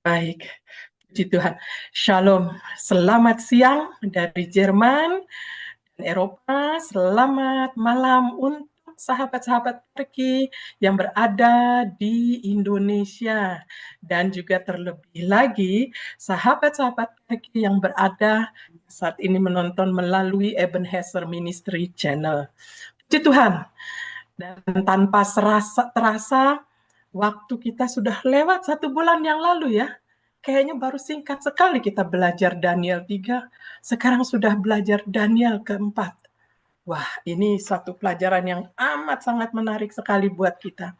Baik, puji Tuhan. Shalom, selamat siang dari Jerman dan Eropa. Selamat malam untuk sahabat-sahabat pergi yang berada di Indonesia. Dan juga terlebih lagi sahabat-sahabat pergi yang berada saat ini menonton melalui Ebenezer Ministry Channel. Puji Tuhan. Dan tanpa terasa, waktu kita sudah lewat 1 bulan yang lalu ya. Kayaknya baru singkat sekali kita belajar Daniel 3, sekarang sudah belajar Daniel keempat. Wah, ini satu pelajaran yang amat sangat menarik sekali buat kita.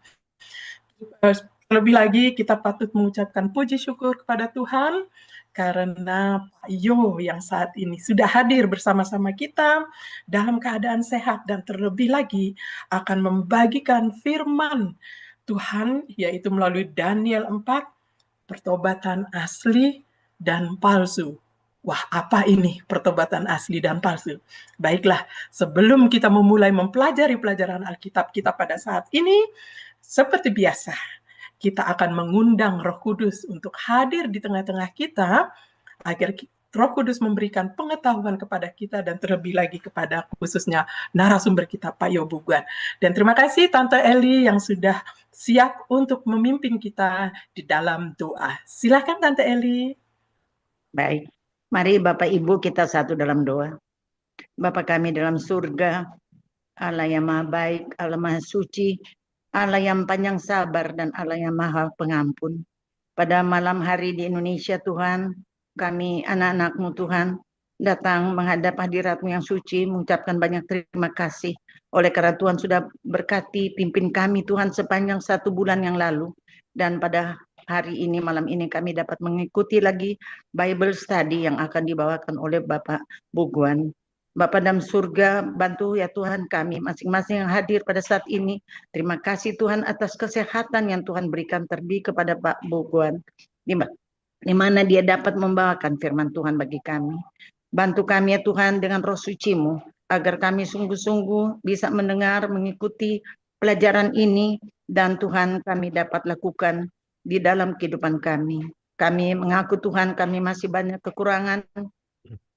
Terlebih lagi kita patut mengucapkan puji syukur kepada Tuhan karena Pak Yo yang saat ini sudah hadir bersama-sama kita dalam keadaan sehat dan terlebih lagi akan membagikan firman Tuhan yaitu melalui Daniel 4, pertobatan asli dan palsu. Wah, apa ini pertobatan asli dan palsu? Baiklah, sebelum kita memulai mempelajari pelajaran Alkitab kita pada saat ini, seperti biasa, kita akan mengundang Roh Kudus untuk hadir di tengah-tengah kita agar Roh Kudus memberikan pengetahuan kepada kita dan terlebih lagi kepada khususnya narasumber kita Pak Yobuguan. Dan terima kasih Tante Eli yang sudah siap untuk memimpin kita di dalam doa. Silakan Tante Eli. Baik, mari Bapak Ibu kita satu dalam doa. Bapa kami dalam surga, Allah yang maha baik, Allah maha suci, Allah yang panjang sabar dan Allah yang maha pengampun. Pada malam hari di Indonesia Tuhan, kami anak-anak-Mu Tuhan, datang menghadap hadirat-Mu yang suci, mengucapkan banyak terima kasih. Oleh karena Tuhan sudah berkati pimpin kami Tuhan sepanjang 1 bulan yang lalu. Dan pada hari ini, malam ini kami dapat mengikuti lagi Bible Study yang akan dibawakan oleh Bapak Buguan. Bapak dalam surga, bantu ya Tuhan kami masing-masing yang hadir pada saat ini. Terima kasih Tuhan atas kesehatan yang Tuhan berikan terlebih kepada Pak Buguan. Di mana dia dapat membawakan firman Tuhan bagi kami. Bantu kami ya Tuhan dengan roh suci-Mu, agar kami sungguh-sungguh bisa mendengar, mengikuti pelajaran ini, dan Tuhan kami dapat lakukan di dalam kehidupan kami. Kami mengaku Tuhan kami masih banyak kekurangan,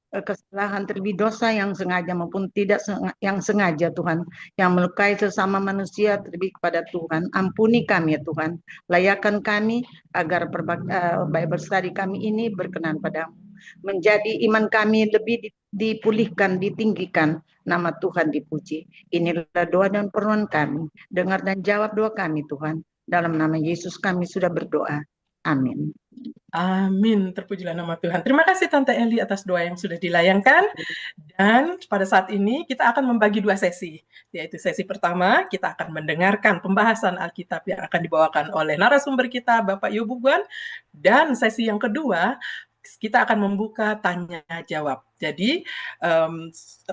kesalahan terlebih dosa yang sengaja maupun tidak yang sengaja Tuhan, yang melukai sesama manusia terlebih kepada Tuhan. Ampuni kami ya Tuhan, layakkan kami agar Bible study kami ini berkenan padamu, menjadi iman kami lebih dipulihkan, ditinggikan, nama Tuhan dipuji. Inilah doa dan permohonan kami, dengar dan jawab doa kami Tuhan, dalam nama Yesus kami sudah berdoa, amin. Amin, terpujilah nama Tuhan. Terima kasih Tante Eli atas doa yang sudah dilayangkan. Dan pada saat ini kita akan membagi 2 sesi. Yaitu sesi pertama, kita akan mendengarkan pembahasan Alkitab yang akan dibawakan oleh narasumber kita, Bapak Yobuguan. Dan sesi yang kedua, kita akan membuka tanya jawab. Jadi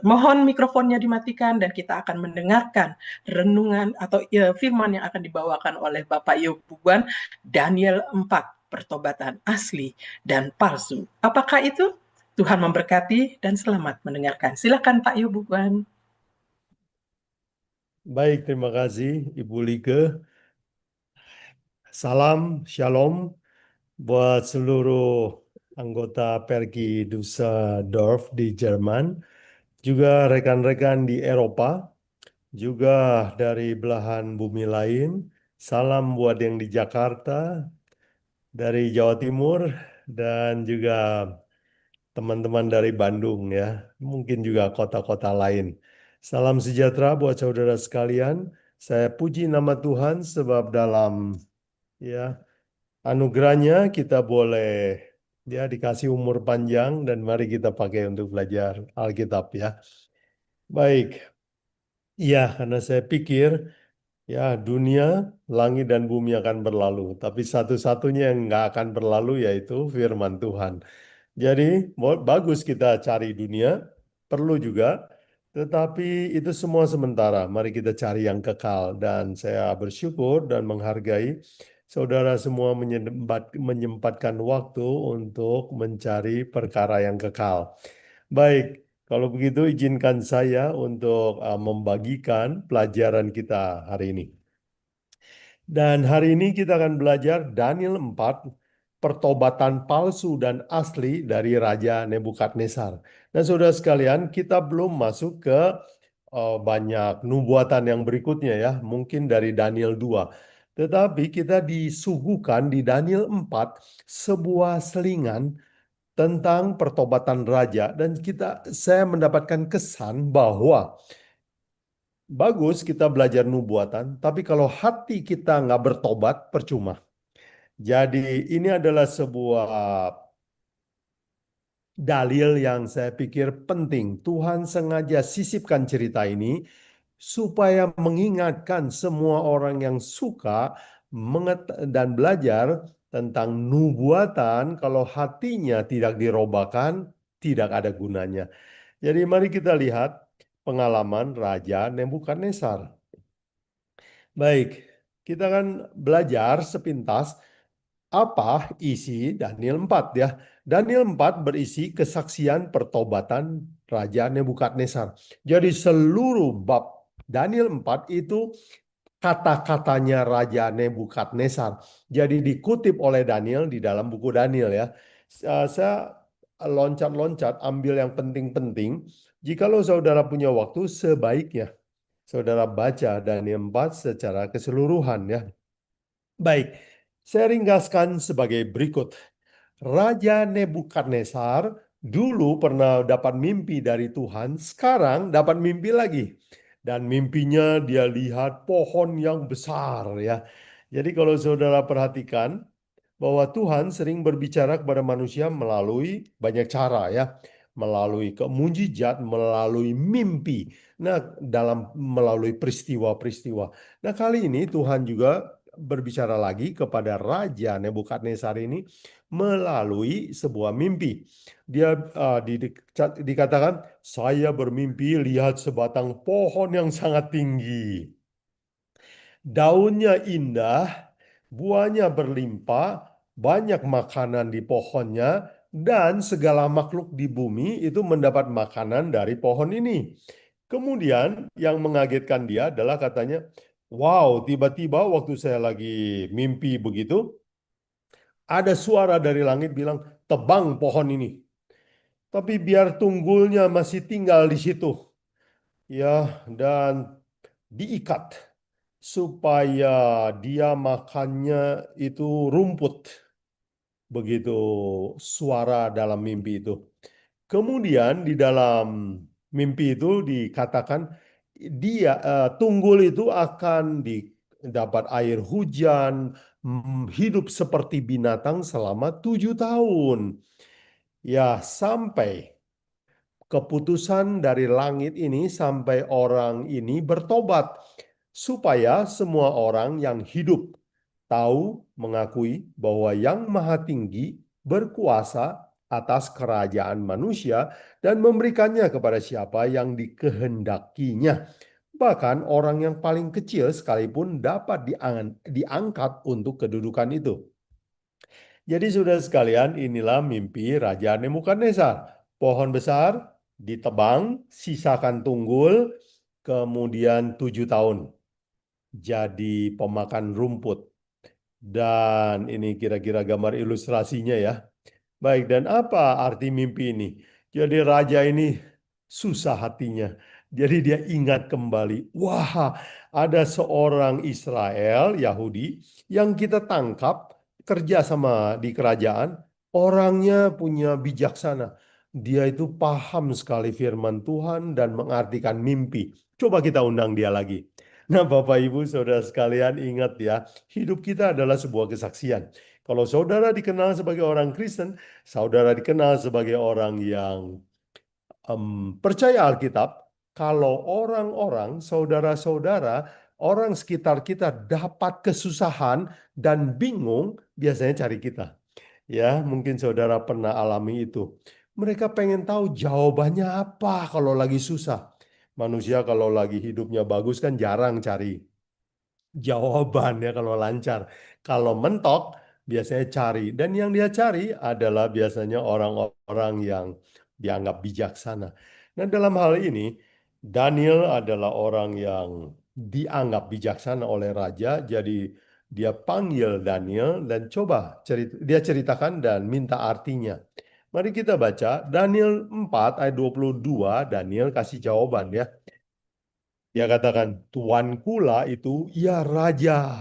mohon mikrofonnya dimatikan dan kita akan mendengarkan renungan atau firman yang akan dibawakan oleh Bapak Yobuguan, Daniel 4. Pertobatan asli dan palsu. Apakah itu? Tuhan memberkati dan selamat mendengarkan. Silakan Pak Yobuguan. Baik, terima kasih Ibu Like. Salam, shalom buat seluruh anggota Pergi Düsseldorf di Jerman, juga rekan-rekan di Eropa, juga dari belahan bumi lain. Salam buat yang di Jakarta, dari Jawa Timur, dan juga teman-teman dari Bandung ya, mungkin juga kota-kota lain. Salam sejahtera buat saudara sekalian. Saya puji nama Tuhan sebab dalam ya anugerahnya kita boleh ya dikasih umur panjang dan mari kita pakai untuk belajar Alkitab ya. Baik. Ya, karena saya pikir ya dunia, langit dan bumi akan berlalu, tapi satu-satunya yang nggak akan berlalu yaitu firman Tuhan. Jadi bagus kita cari dunia, perlu juga, tetapi itu semua sementara. Mari kita cari yang kekal. Dan saya bersyukur dan menghargai saudara semua menyempatkan waktu untuk mencari perkara yang kekal. Baik, kalau begitu izinkan saya untuk membagikan pelajaran kita hari ini. Dan hari ini kita akan belajar Daniel 4 pertobatan palsu dan asli dari Raja Nebukadnezar. Nah, saudara sekalian, kita belum masuk ke banyak nubuatan yang berikutnya ya, mungkin dari Daniel 2. Tetapi kita disuguhkan di Daniel 4 sebuah selingan tentang pertobatan raja, dan saya mendapatkan kesan bahwa bagus kita belajar nubuatan, tapi kalau hati kita nggak bertobat, percuma. Jadi ini adalah sebuah dalil yang saya pikir penting. Tuhan sengaja sisipkan cerita ini supaya mengingatkan semua orang yang suka dan belajar tentang nubuatan, kalau hatinya tidak dirobahkan, tidak ada gunanya. Jadi mari kita lihat pengalaman Raja Nebukadnezar. Baik, kita kan belajar sepintas apa isi Daniel 4 ya. Daniel 4 berisi kesaksian pertobatan Raja Nebukadnezar. Jadi seluruh bab Daniel 4 itu kata-katanya Raja Nebukadnezar. Jadi dikutip oleh Daniel di dalam buku Daniel ya. Saya loncat-loncat ambil yang penting-penting. Jikalau saudara punya waktu, sebaiknya saudara baca Daniel 4 secara keseluruhan ya. Baik, saya ringkaskan sebagai berikut. Raja Nebukadnezar dulu pernah dapat mimpi dari Tuhan, sekarang dapat mimpi lagi. Dan mimpinya dia lihat pohon yang besar ya. Jadi kalau saudara perhatikan bahwa Tuhan sering berbicara kepada manusia melalui banyak cara ya. Melalui mujizat, melalui mimpi. Nah, melalui peristiwa-peristiwa. Nah, kali ini Tuhan juga berbicara lagi kepada Raja Nebukadnezar ini melalui sebuah mimpi. Dia dikatakan, saya bermimpi lihat sebatang pohon yang sangat tinggi. Daunnya indah, buahnya berlimpah, banyak makanan di pohonnya, dan segala makhluk di bumi itu mendapat makanan dari pohon ini. Kemudian yang mengagetkan dia adalah katanya, wow, tiba-tiba waktu saya lagi mimpi begitu, ada suara dari langit bilang, tebang pohon ini. Tapi biar tunggulnya masih tinggal di situ. Ya, dan diikat supaya dia makannya itu rumput. Begitu suara dalam mimpi itu. Kemudian di dalam mimpi itu dikatakan tunggul itu akan dapat air hujan, hidup seperti binatang selama 7 tahun. Ya, sampai keputusan dari langit ini sampai orang ini bertobat, supaya semua orang yang hidup tahu mengakui bahwa Yang Maha Tinggi berkuasa atas kerajaan manusia dan memberikannya kepada siapa yang dikehendakinya. Bahkan orang yang paling kecil sekalipun dapat diangkat untuk kedudukan itu. Jadi saudara sekalian, inilah mimpi Raja Nebukadnezar. Pohon besar ditebang, sisakan tunggul, kemudian 7 tahun jadi pemakan rumput. Dan ini kira-kira gambar ilustrasinya ya. Baik, dan apa arti mimpi ini? Jadi raja ini susah hatinya. Jadi dia ingat kembali, wah, ada seorang Israel, Yahudi, yang kita tangkap kerja sama di kerajaan, orangnya punya bijaksana. Dia itu paham sekali firman Tuhan dan mengartikan mimpi. Coba kita undang dia lagi. Nah, Bapak Ibu, saudara sekalian, ingat ya, hidup kita adalah sebuah kesaksian. Kalau saudara dikenal sebagai orang Kristen, saudara dikenal sebagai orang yang percaya Alkitab. Kalau orang-orang, saudara-saudara, orang sekitar kita dapat kesusahan dan bingung, biasanya cari kita. Ya, mungkin saudara pernah alami itu. Mereka pengen tahu jawabannya apa kalau lagi susah. Manusia kalau lagi hidupnya bagus kan jarang cari jawaban ya kalau lancar. Kalau mentok biasanya cari. Dan yang dia cari adalah biasanya orang-orang yang dianggap bijaksana. Nah, dalam hal ini Daniel adalah orang yang dianggap bijaksana oleh raja. Jadi Dia panggil Daniel dan dia ceritakan dan minta artinya. Mari kita baca Daniel 4 ayat 22. Daniel kasih jawaban ya. Dia katakan, Tuankulah itu, ya Raja.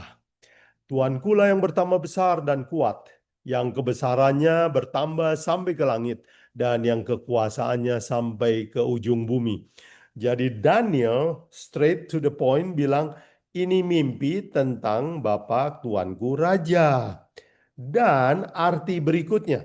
Tuankulah yang bertambah besar dan kuat, yang kebesarannya bertambah sampai ke langit, dan yang kekuasaannya sampai ke ujung bumi. Jadi Daniel straight to the point bilang, ini mimpi tentang Bapak Tuanku Raja. Dan arti berikutnya,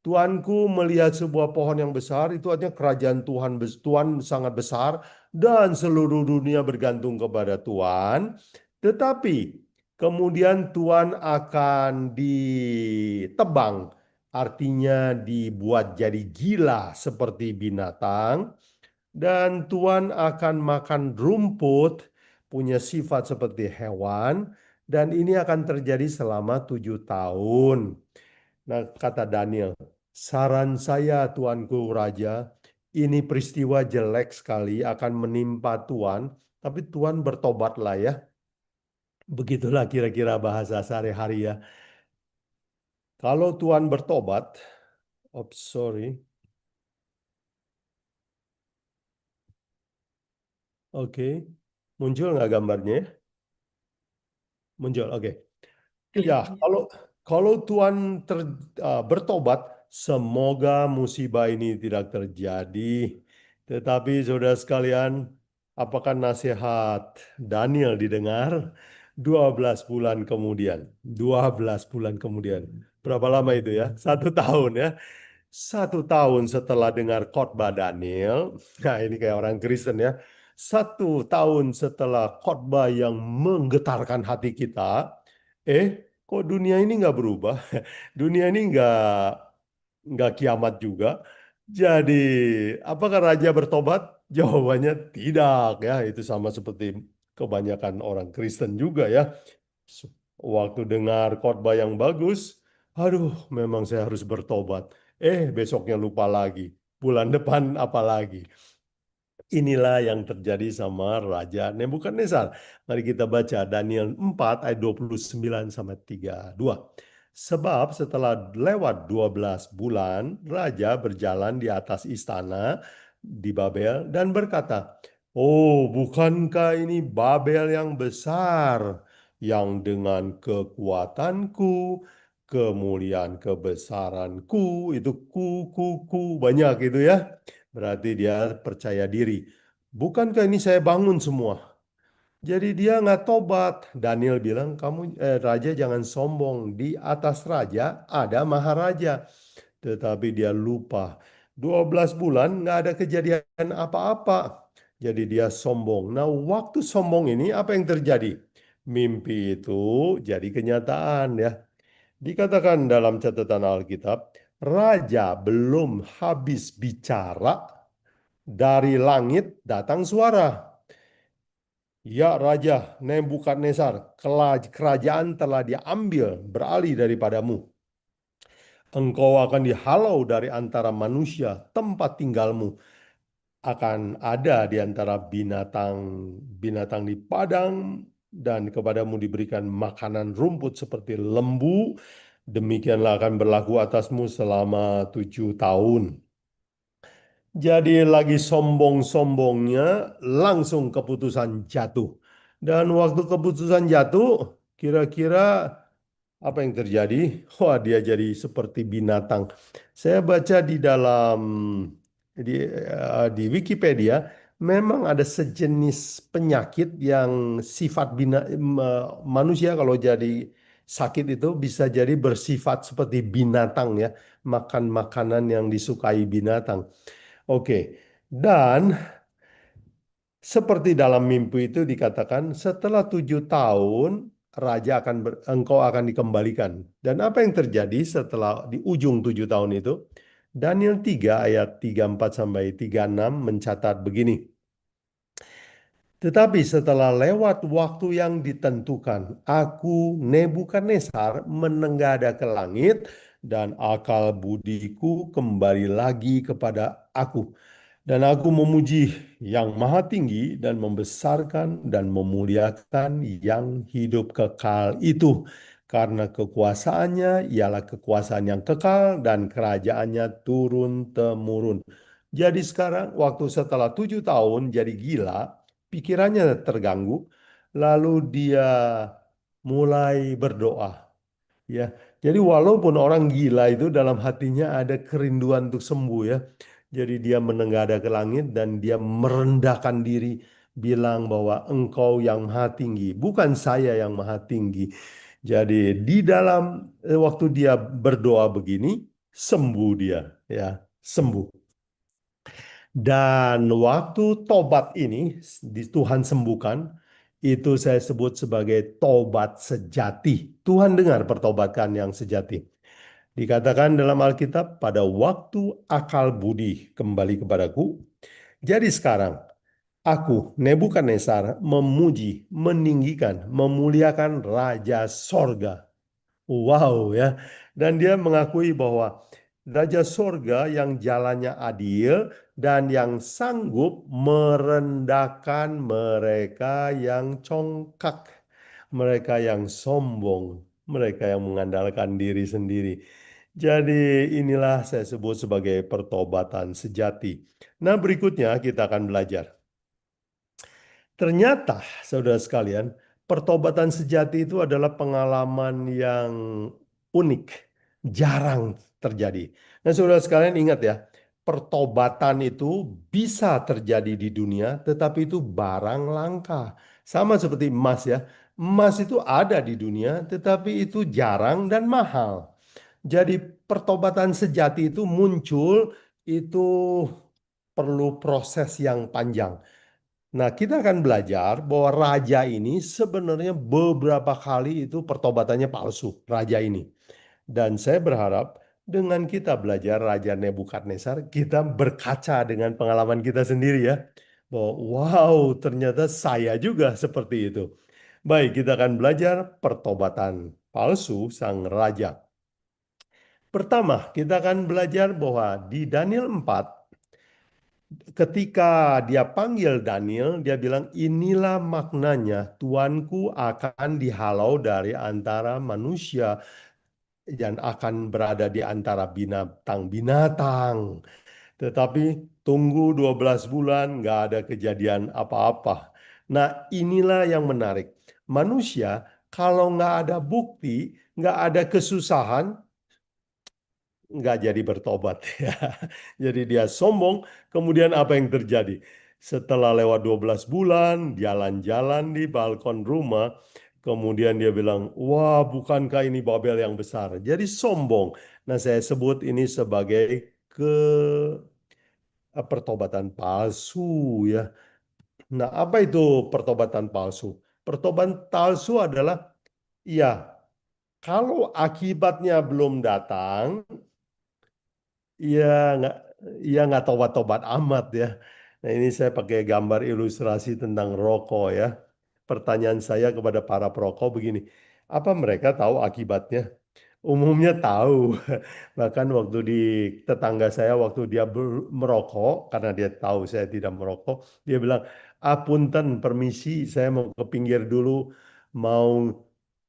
Tuanku melihat sebuah pohon yang besar, itu artinya kerajaan Tuhan sangat besar, dan seluruh dunia bergantung kepada Tuhan. Tetapi kemudian Tuhan akan ditebang, artinya dibuat jadi gila seperti binatang. Dan Tuhan akan makan rumput, punya sifat seperti hewan, dan ini akan terjadi selama 7 tahun. Nah, kata Daniel, saran saya Tuanku Raja, ini peristiwa jelek sekali akan menimpa Tuhan, tapi Tuhan bertobatlah ya. Begitulah kira-kira bahasa sehari-hari ya. Kalau Tuhan bertobat, sorry. Oke. Muncul nggak gambarnya? Muncul, oke. Ya, kalau Tuhan bertobat, semoga musibah ini tidak terjadi. Tetapi saudara sekalian, apakah nasihat Daniel didengar? 12 bulan kemudian. 12 bulan kemudian. Berapa lama itu ya? 1 tahun ya. 1 tahun setelah dengar khotbah Daniel, nah ini kayak orang Kristen ya. 1 tahun setelah khotbah yang menggetarkan hati kita, kok dunia ini nggak berubah? Dunia ini nggak kiamat juga. Jadi, apakah raja bertobat? Jawabannya tidak ya. Itu sama seperti kebanyakan orang Kristen juga ya. Waktu dengar khotbah yang bagus, aduh, memang saya harus bertobat. Besoknya lupa lagi. Bulan depan apa lagi? Inilah yang terjadi sama Raja Nebukadnezar. Mari kita baca Daniel 4 ayat 29 sampai 32. Sebab setelah lewat 12 bulan, Raja berjalan di atas istana di Babel dan berkata, oh, bukankah ini Babel yang besar, yang dengan kekuatanku, kemuliaan kebesaranku, itu ku, banyak itu ya. Berarti dia percaya diri. Bukankah ini saya bangun semua? Jadi dia nggak tobat. Daniel bilang, kamu raja jangan sombong. Di atas raja ada maharaja. Tetapi dia lupa. 12 bulan nggak ada kejadian apa-apa. Jadi dia sombong. Nah, waktu sombong ini apa yang terjadi? Mimpi itu jadi kenyataan ya. Dikatakan dalam catatan Alkitab, raja belum habis bicara, dari langit datang suara. Ya Raja Nebukadnezar, kerajaan telah diambil beralih daripadamu. Engkau akan dihalau dari antara manusia, tempat tinggalmu akan ada di antara binatang di padang, dan kepadamu diberikan makanan rumput seperti lembu. Demikianlah akan berlaku atasmu selama 7 tahun. Jadi lagi sombong-sombongnya langsung keputusan jatuh. Dan waktu keputusan jatuh, kira-kira apa yang terjadi? Wah, dia jadi seperti binatang. Saya baca di Wikipedia, memang ada sejenis penyakit yang sifat manusia kalau jadi sakit itu bisa jadi bersifat seperti binatang ya, makan makanan yang disukai binatang. Oke, dan seperti dalam mimpi itu dikatakan setelah 7 tahun engkau akan dikembalikan. Dan apa yang terjadi setelah di ujung 7 tahun itu? Daniel 3 ayat 34 sampai 36 mencatat begini. Tetapi setelah lewat waktu yang ditentukan, aku Nebukadnezar menenggada ke langit dan akal budiku kembali lagi kepada aku. Dan aku memuji yang maha tinggi dan membesarkan dan memuliakan yang hidup kekal itu. Karena kekuasaannya ialah kekuasaan yang kekal dan kerajaannya turun-temurun. Jadi sekarang waktu setelah 7 tahun jadi gila, pikirannya terganggu, lalu dia mulai berdoa. Ya, jadi walaupun orang gila itu dalam hatinya ada kerinduan untuk sembuh ya. Jadi dia menengadah ke langit dan dia merendahkan diri bilang bahwa engkau yang maha tinggi, bukan saya yang maha tinggi. Jadi di dalam waktu dia berdoa begini, sembuh dia ya, sembuh. Dan waktu tobat ini di Tuhan sembuhkan, itu saya sebut sebagai tobat sejati. Tuhan dengar pertobatan yang sejati. Dikatakan dalam Alkitab, pada waktu akal budi kembali kepadaku. Jadi sekarang, aku, Nebukadnezar, memuji, meninggikan, memuliakan Raja Sorga. Wow ya. Dan dia mengakui bahwa Raja Sorga yang jalannya adil dan yang sanggup merendahkan mereka yang congkak, mereka yang sombong, mereka yang mengandalkan diri sendiri. Jadi inilah saya sebut sebagai pertobatan sejati. Nah, berikutnya kita akan belajar. Ternyata, saudara sekalian, pertobatan sejati itu adalah pengalaman yang unik, jarang terjadi. Nah, saudara sekalian ingat ya, pertobatan itu bisa terjadi di dunia, tetapi itu barang langka. Sama seperti emas ya, emas itu ada di dunia, tetapi itu jarang dan mahal. Jadi pertobatan sejati itu muncul, itu perlu proses yang panjang. Nah, kita akan belajar bahwa raja ini sebenarnya beberapa kali itu pertobatannya palsu, raja ini. Dan saya berharap dengan kita belajar Raja Nebukadnezar, kita berkaca dengan pengalaman kita sendiri ya. Bahwa wow, ternyata saya juga seperti itu. Baik, kita akan belajar pertobatan palsu sang raja. Pertama, kita akan belajar bahwa di Daniel 4, ketika dia panggil Daniel, dia bilang, inilah maknanya Tuanku akan dihalau dari antara manusia dan akan berada di antara binatang-binatang. Tetapi tunggu 12 bulan, nggak ada kejadian apa-apa. Nah, inilah yang menarik. Manusia, kalau nggak ada bukti, nggak ada kesusahan, nggak jadi bertobat ya. Jadi dia sombong, kemudian apa yang terjadi? Setelah lewat 12 bulan, jalan-jalan di balkon rumah, kemudian dia bilang, wah bukankah ini Babel yang besar? Jadi sombong. Nah saya sebut ini sebagai pertobatan palsu ya. Nah apa itu pertobatan palsu? Pertobatan palsu adalah, ya kalau akibatnya belum datang, Iya, nggak, iya nggak tobat-tobat amat ya. Nah ini saya pakai gambar ilustrasi tentang rokok ya. Pertanyaan saya kepada para perokok begini, apa mereka tahu akibatnya? Umumnya tahu. Bahkan waktu di tetangga saya, waktu dia merokok, karena dia tahu saya tidak merokok, dia bilang, "Apunten, permisi, saya mau ke pinggir dulu, mau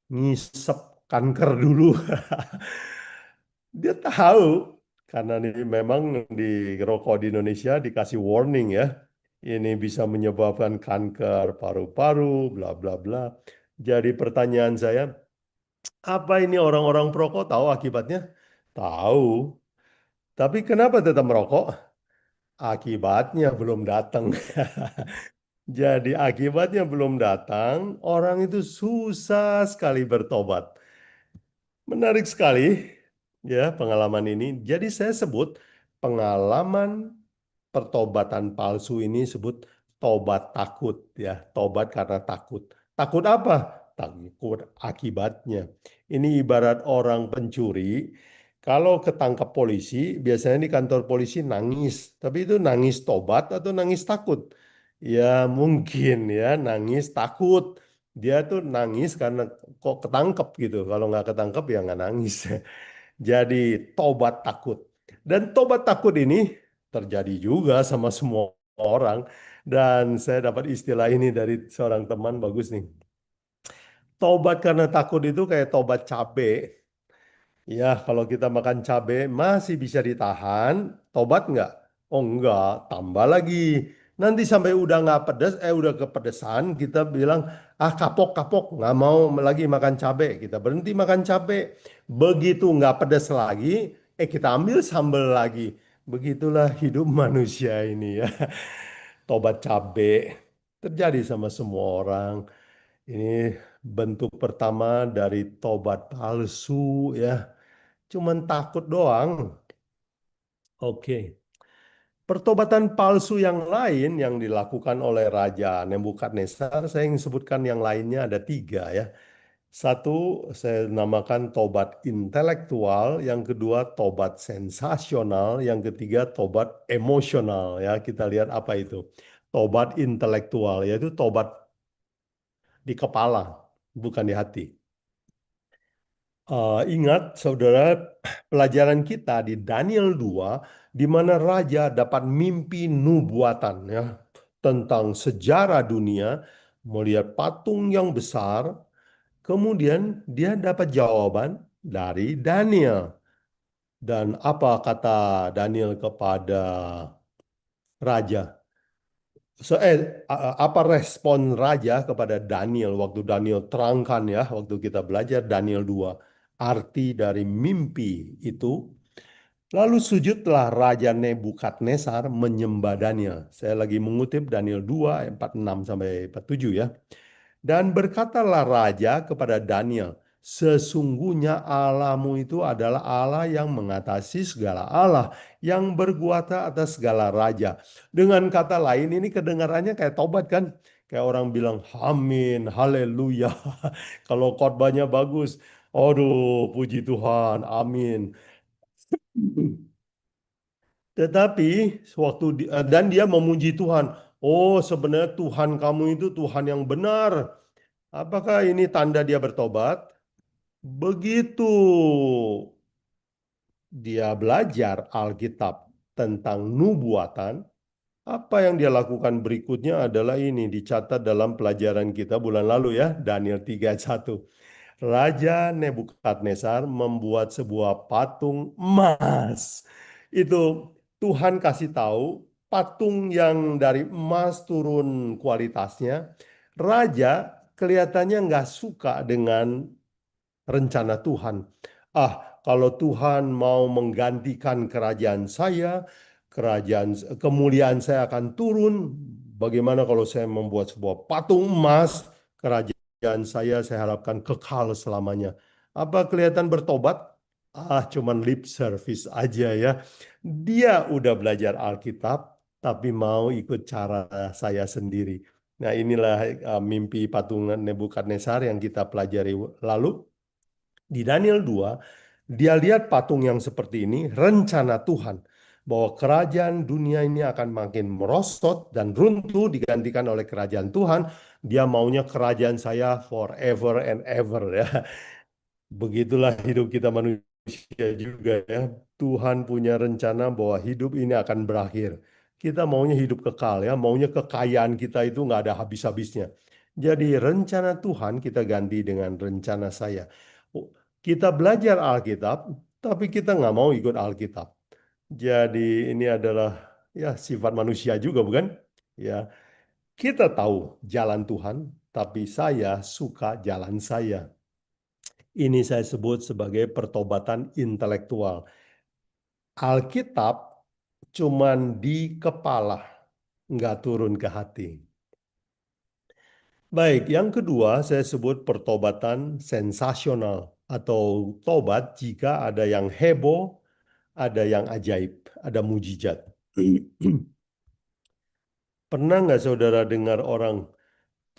ngisep kanker dulu." Dia tahu karena ini memang di rokok di Indonesia dikasih warning ya. Ini bisa menyebabkan kanker paru-paru, bla bla bla. Jadi pertanyaan saya, apa ini orang-orang perokok tahu akibatnya? Tahu. Tapi kenapa tetap merokok? Akibatnya belum datang. Jadi akibatnya belum datang, orang itu susah sekali bertobat. Menarik sekali ya pengalaman ini. Jadi saya sebut pengalaman pertobatan palsu ini sebut tobat takut ya, tobat karena takut. Takut apa? Takut akibatnya. Ini ibarat orang pencuri, kalau ketangkap polisi, biasanya di kantor polisi nangis, tapi itu nangis tobat atau nangis takut? Ya mungkin ya nangis takut. Dia tuh nangis karena kok ketangkep gitu. Kalau nggak ketangkep ya nggak nangis. Jadi tobat takut. Dan tobat takut ini terjadi juga sama semua orang. Dan saya dapat istilah ini dari seorang teman, bagus nih. Tobat karena takut itu kayak tobat cabe. Ya, kalau kita makan cabe masih bisa ditahan, tobat nggak? Oh enggak, tambah lagi. Nanti sampai udah nggak pedas, udah kepedesan, kita bilang, ah kapok, kapok, nggak mau lagi makan cabe. Kita berhenti makan cabe. Begitu nggak pedas lagi, kita ambil sambal lagi. Begitulah hidup manusia ini ya. Tobat cabe terjadi sama semua orang. Ini bentuk pertama dari tobat palsu ya. Cuman takut doang. Oke. Pertobatan palsu yang lain yang dilakukan oleh Raja Nebukadnezar, saya ingin sebutkan yang lainnya ada 3 ya. Satu, saya namakan tobat intelektual, yang kedua tobat sensasional, yang ketiga tobat emosional ya. Kita lihat apa itu. Tobat intelektual, yaitu tobat di kepala, bukan di hati. Ingat saudara, pelajaran kita di Daniel 2 di mana raja dapat mimpi nubuatan ya tentang sejarah dunia, melihat patung yang besar, kemudian dia dapat jawaban dari Daniel. Dan apa kata Daniel kepada raja? Apa respon raja kepada Daniel waktu Daniel terangkan ya, waktu kita belajar Daniel 2, arti dari mimpi itu. Lalu sujudlah Raja Nebukadnezar menyembah Daniel. Saya lagi mengutip Daniel 2, 46 sampai 47 ya. Dan berkatalah raja kepada Daniel, sesungguhnya Allahmu itu adalah Allah yang mengatasi segala Allah, yang berkuasa atas segala raja. Dengan kata lain, ini kedengarannya kayak tobat kan? Kayak orang bilang, amin, haleluya. Kalau khotbahnya bagus, aduh puji Tuhan, amin. Tetapi dan dia memuji Tuhan. Oh, sebenarnya Tuhan kamu itu Tuhan yang benar. Apakah ini tanda dia bertobat? Begitu dia belajar Alkitab tentang nubuatan, apa yang dia lakukan berikutnya adalah ini dicatat dalam pelajaran kita bulan lalu ya, Daniel 3:1. Raja Nebukadnezar membuat sebuah patung emas. Itu Tuhan kasih tahu patung yang dari emas turun kualitasnya. Raja kelihatannya nggak suka dengan rencana Tuhan. Kalau Tuhan mau menggantikan kerajaan saya, kemuliaan saya akan turun. Bagaimana kalau saya membuat sebuah patung emas, kerajaan saya harapkan kekal selamanya. Apa kelihatan bertobat? Cuman lip service aja ya. Dia udah belajar Alkitab, tapi mau ikut cara saya sendiri. Nah inilah mimpi patung Nebukadnezar yang kita pelajari lalu. Di Daniel 2, dia lihat patung yang seperti ini, rencana Tuhan bahwa kerajaan dunia ini akan makin merosot dan runtuh digantikan oleh kerajaan Tuhan. Dia maunya kerajaan saya forever and ever ya. Begitulah hidup kita manusia juga ya. Tuhan punya rencana bahwa hidup ini akan berakhir. Kita maunya hidup kekal ya, maunya kekayaan kita itu nggak ada habis-habisnya. Jadi rencana Tuhan kita ganti dengan rencana saya. Kita belajar Alkitab, tapi kita nggak mau ikut Alkitab. Jadi ini adalah ya sifat manusia juga bukan? Ya, kita tahu jalan Tuhan, tapi saya suka jalan saya. Ini saya sebut sebagai pertobatan intelektual. Alkitab cuman di kepala, nggak turun ke hati. Baik, yang kedua saya sebut pertobatan sensasional atau tobat jika ada yang heboh, ada yang ajaib, ada mujizat. Pernah nggak saudara dengar orang,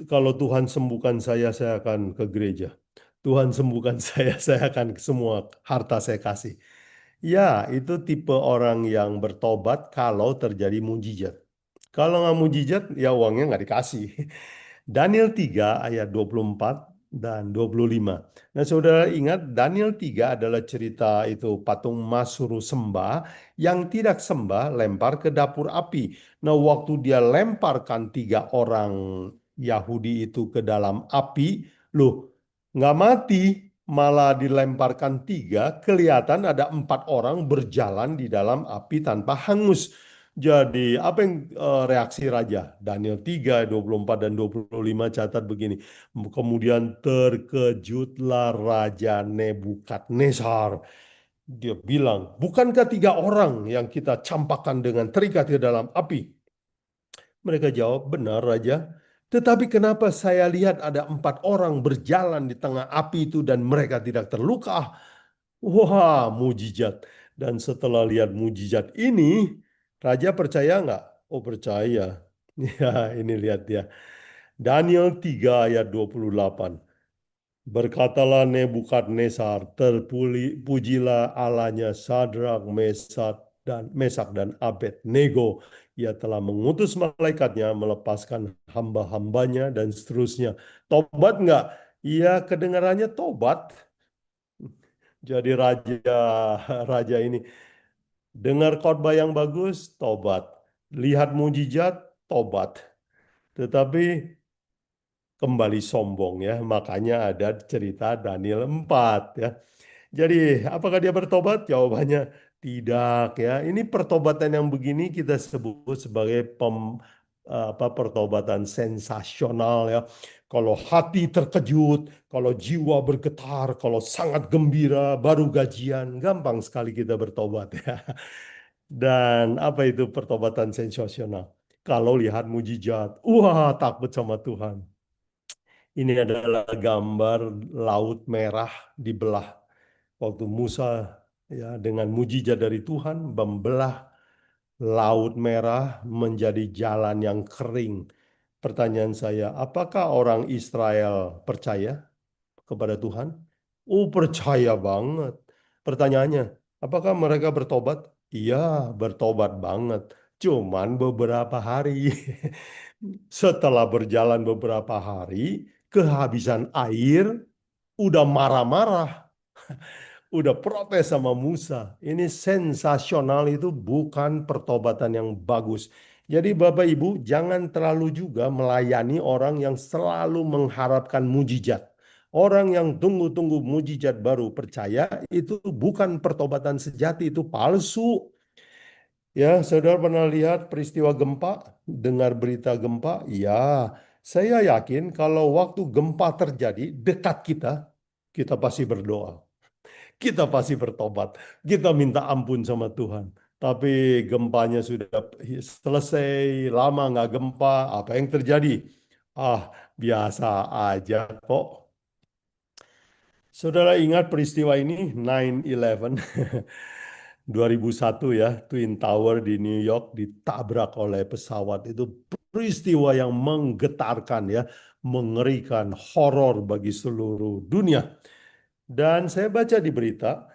kalau Tuhan sembuhkan saya akan ke gereja. Tuhan sembuhkan saya akan semua harta saya kasih. Ya, itu tipe orang yang bertobat kalau terjadi mujizat. Kalau nggak mujizat, ya uangnya nggak dikasih. Daniel 3 ayat 24, dan 25. Nah, saudara ingat Daniel 3 adalah cerita itu patung emas suruh sembah, yang tidak sembah lempar ke dapur api. Nah, waktu dia lemparkan 3 orang Yahudi itu ke dalam api, loh, nggak mati, malah dilemparkan 3, kelihatan ada 4 orang berjalan di dalam api tanpa hangus. Jadi, apa yang reaksi raja? Daniel 3, 24 dan 25 catat begini. Kemudian terkejutlah Raja Nebukadnezar. Dia bilang, bukankah 3 orang yang kita campakkan dengan terikat ke dalam api? Mereka jawab, benar Raja. Tetapi kenapa saya lihat ada 4 orang berjalan di tengah api itu dan mereka tidak terluka? Wah, mujizat. Dan setelah lihat mujizat ini, Raja percaya nggak? Oh, percaya. Ya, ini lihat ya. Daniel 3 ayat 28. Berkatalah Nebukadnezar, terpujilah Allahnya Sadrak, Mesak dan Abednego. Ia telah mengutus malaikatnya melepaskan hamba-hambanya dan seterusnya. Tobat nggak? Iya, kedengarannya tobat. Jadi raja ini dengar khotbah yang bagus, tobat. Lihat mujizat, tobat. Tetapi kembali sombong ya. Makanya ada cerita Daniel 4 ya. Jadi, apakah dia bertobat? Jawabannya tidak ya. Ini pertobatan yang begini kita sebut sebagai pertobatan sensasional ya. Kalau hati terkejut, kalau jiwa bergetar, kalau sangat gembira, baru gajian, gampang sekali kita bertobat ya. Dan apa itu pertobatan sensasional? Kalau lihat mujizat, wah takut sama Tuhan. Ini adalah gambar laut merah dibelah. Waktu Musa ya dengan mujizat dari Tuhan membelah laut merah menjadi jalan yang kering. Pertanyaan saya, apakah orang Israel percaya kepada Tuhan? Oh, percaya banget. Pertanyaannya, apakah mereka bertobat? Iya, bertobat banget. Cuman beberapa hari. Setelah berjalan beberapa hari, kehabisan air, udah marah-marah, udah protes sama Musa. Ini sensasional, itu bukan pertobatan yang bagus. Jadi Bapak Ibu jangan terlalu juga melayani orang yang selalu mengharapkan mujizat. Orang yang tunggu-tunggu mujizat baru percaya itu bukan pertobatan sejati, itu palsu. Ya, saudara pernah lihat peristiwa gempa, dengar berita gempa? Ya, saya yakin kalau waktu gempa terjadi dekat kita, kita pasti berdoa. Kita pasti bertobat. Kita minta ampun sama Tuhan. Tapi gempanya sudah selesai, lama nggak gempa, apa yang terjadi? Ah, biasa aja kok. Saudara ingat peristiwa ini 9/11 2001 ya, Twin Tower di New York ditabrak oleh pesawat. Itu peristiwa yang menggetarkan ya, mengerikan, horor bagi seluruh dunia. Dan saya baca di berita,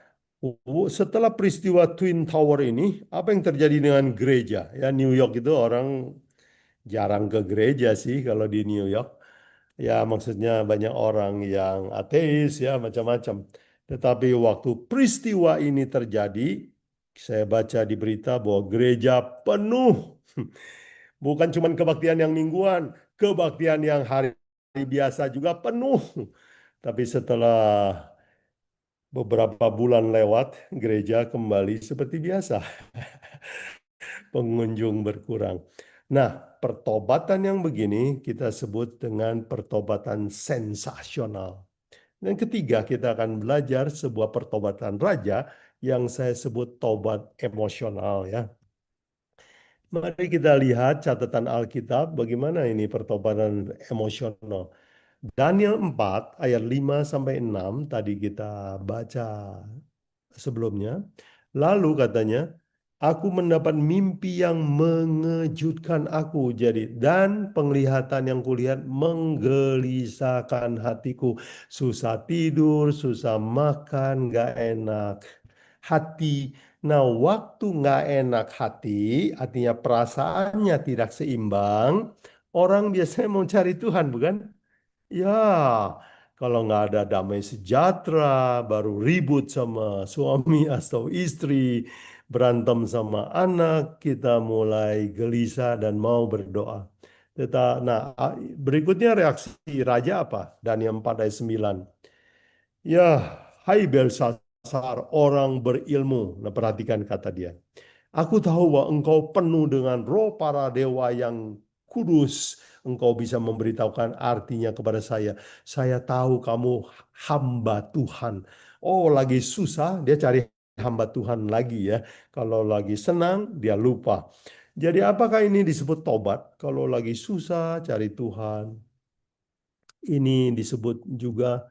setelah peristiwa Twin Tower ini, apa yang terjadi dengan gereja? Ya, New York itu orang jarang ke gereja sih kalau di New York. Ya, maksudnya banyak orang yang ateis ya, macam-macam. Tetapi waktu peristiwa ini terjadi, saya baca di berita bahwa gereja penuh. Bukan cuma kebaktian yang mingguan, kebaktian yang hari biasa juga penuh. Tapi setelah beberapa bulan lewat, gereja kembali seperti biasa. Pengunjung berkurang. Nah, pertobatan yang begini kita sebut dengan pertobatan sensasional. Dan ketiga, kita akan belajar sebuah pertobatan raja yang saya sebut tobat emosional ya. Mari kita lihat catatan Alkitab bagaimana ini pertobatan emosional. Daniel 4 ayat 5 sampai 6 tadi kita baca sebelumnya. Lalu katanya, aku mendapat mimpi yang mengejutkan aku. Jadi, dan penglihatan yang kulihat menggelisahkan hatiku. Susah tidur, susah makan, gak enak hati. Nah, waktu gak enak hati, artinya perasaannya tidak seimbang, orang biasanya mau cari Tuhan, bukan? Ya, Kalau nggak ada damai sejahtera, baru ribut sama suami atau istri, berantem sama anak, kita mulai gelisah dan mau berdoa. Nah, berikutnya reaksi raja apa? Daniel 4 ayat 9. Ya, hai Belsasar, orang berilmu. Nah, perhatikan kata dia. Aku tahu bahwa engkau penuh dengan roh para dewa yang kudus. Engkau bisa memberitahukan artinya kepada saya. Saya tahu kamu hamba Tuhan. Oh, lagi susah, dia cari hamba Tuhan lagi ya. Kalau lagi senang, dia lupa. Jadi apakah ini disebut tobat? Kalau lagi susah, cari Tuhan. Ini disebut juga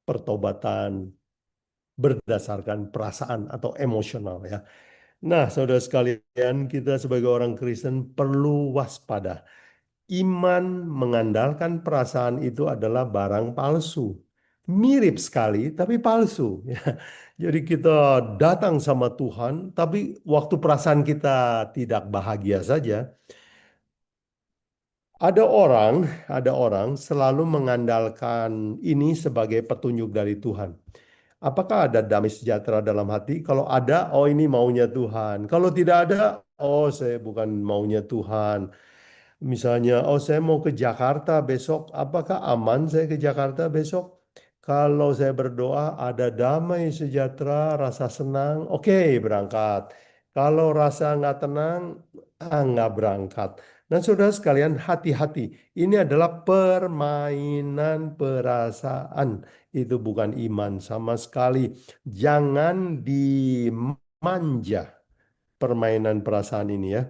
pertobatan berdasarkan perasaan atau emosional ya. Nah, saudara sekalian, kita sebagai orang Kristen perlu waspada. Iman mengandalkan perasaan itu adalah barang palsu. Mirip sekali, tapi palsu. Ya. Jadi kita datang sama Tuhan, tapi waktu perasaan kita tidak bahagia saja. Ada orang selalu mengandalkan ini sebagai petunjuk dari Tuhan. Apakah ada damai sejahtera dalam hati? Kalau ada, oh ini maunya Tuhan. Kalau tidak ada, oh saya bukan maunya Tuhan. Misalnya, oh saya mau ke Jakarta besok, apakah aman saya ke Jakarta besok? Kalau saya berdoa ada damai sejahtera, rasa senang, oke berangkat. Kalau rasa nggak tenang, nggak berangkat. Dan saudara sekalian hati-hati, ini adalah permainan perasaan. Itu bukan iman sama sekali. Jangan dimanja permainan perasaan ini ya.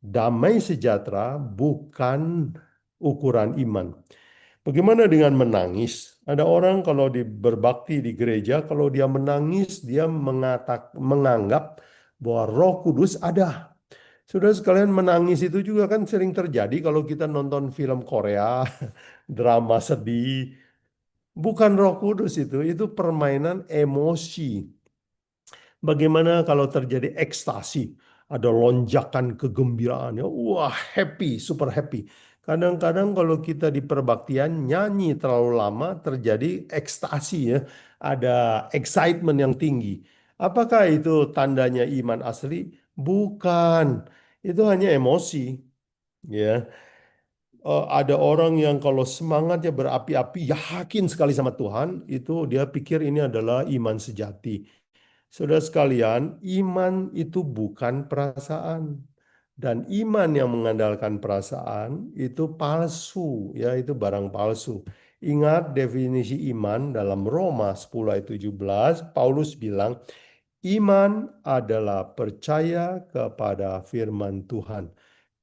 Damai sejahtera bukan ukuran iman. Bagaimana dengan menangis? Ada orang kalau berbakti di gereja, kalau dia menangis, dia menganggap bahwa Roh Kudus ada. Saudara sekalian, menangis itu juga kan sering terjadi kalau kita nonton film Korea, drama sedih. Bukan Roh Kudus itu permainan emosi. Bagaimana kalau terjadi ekstasi? Ada lonjakan kegembiraan, ya, wah happy, super happy. Kadang-kadang kalau kita di perbaktian nyanyi terlalu lama terjadi ekstasi ya, ada excitement yang tinggi. Apakah itu tandanya iman asli? Bukan, itu hanya emosi. Ya, ada orang yang kalau semangatnya berapi-api, yakin sekali sama Tuhan, itu dia pikir ini adalah iman sejati. Saudara sekalian, iman itu bukan perasaan. Dan iman yang mengandalkan perasaan itu palsu, ya itu barang palsu. Ingat definisi iman dalam Roma 10 ayat 17, Paulus bilang, iman adalah percaya kepada firman Tuhan.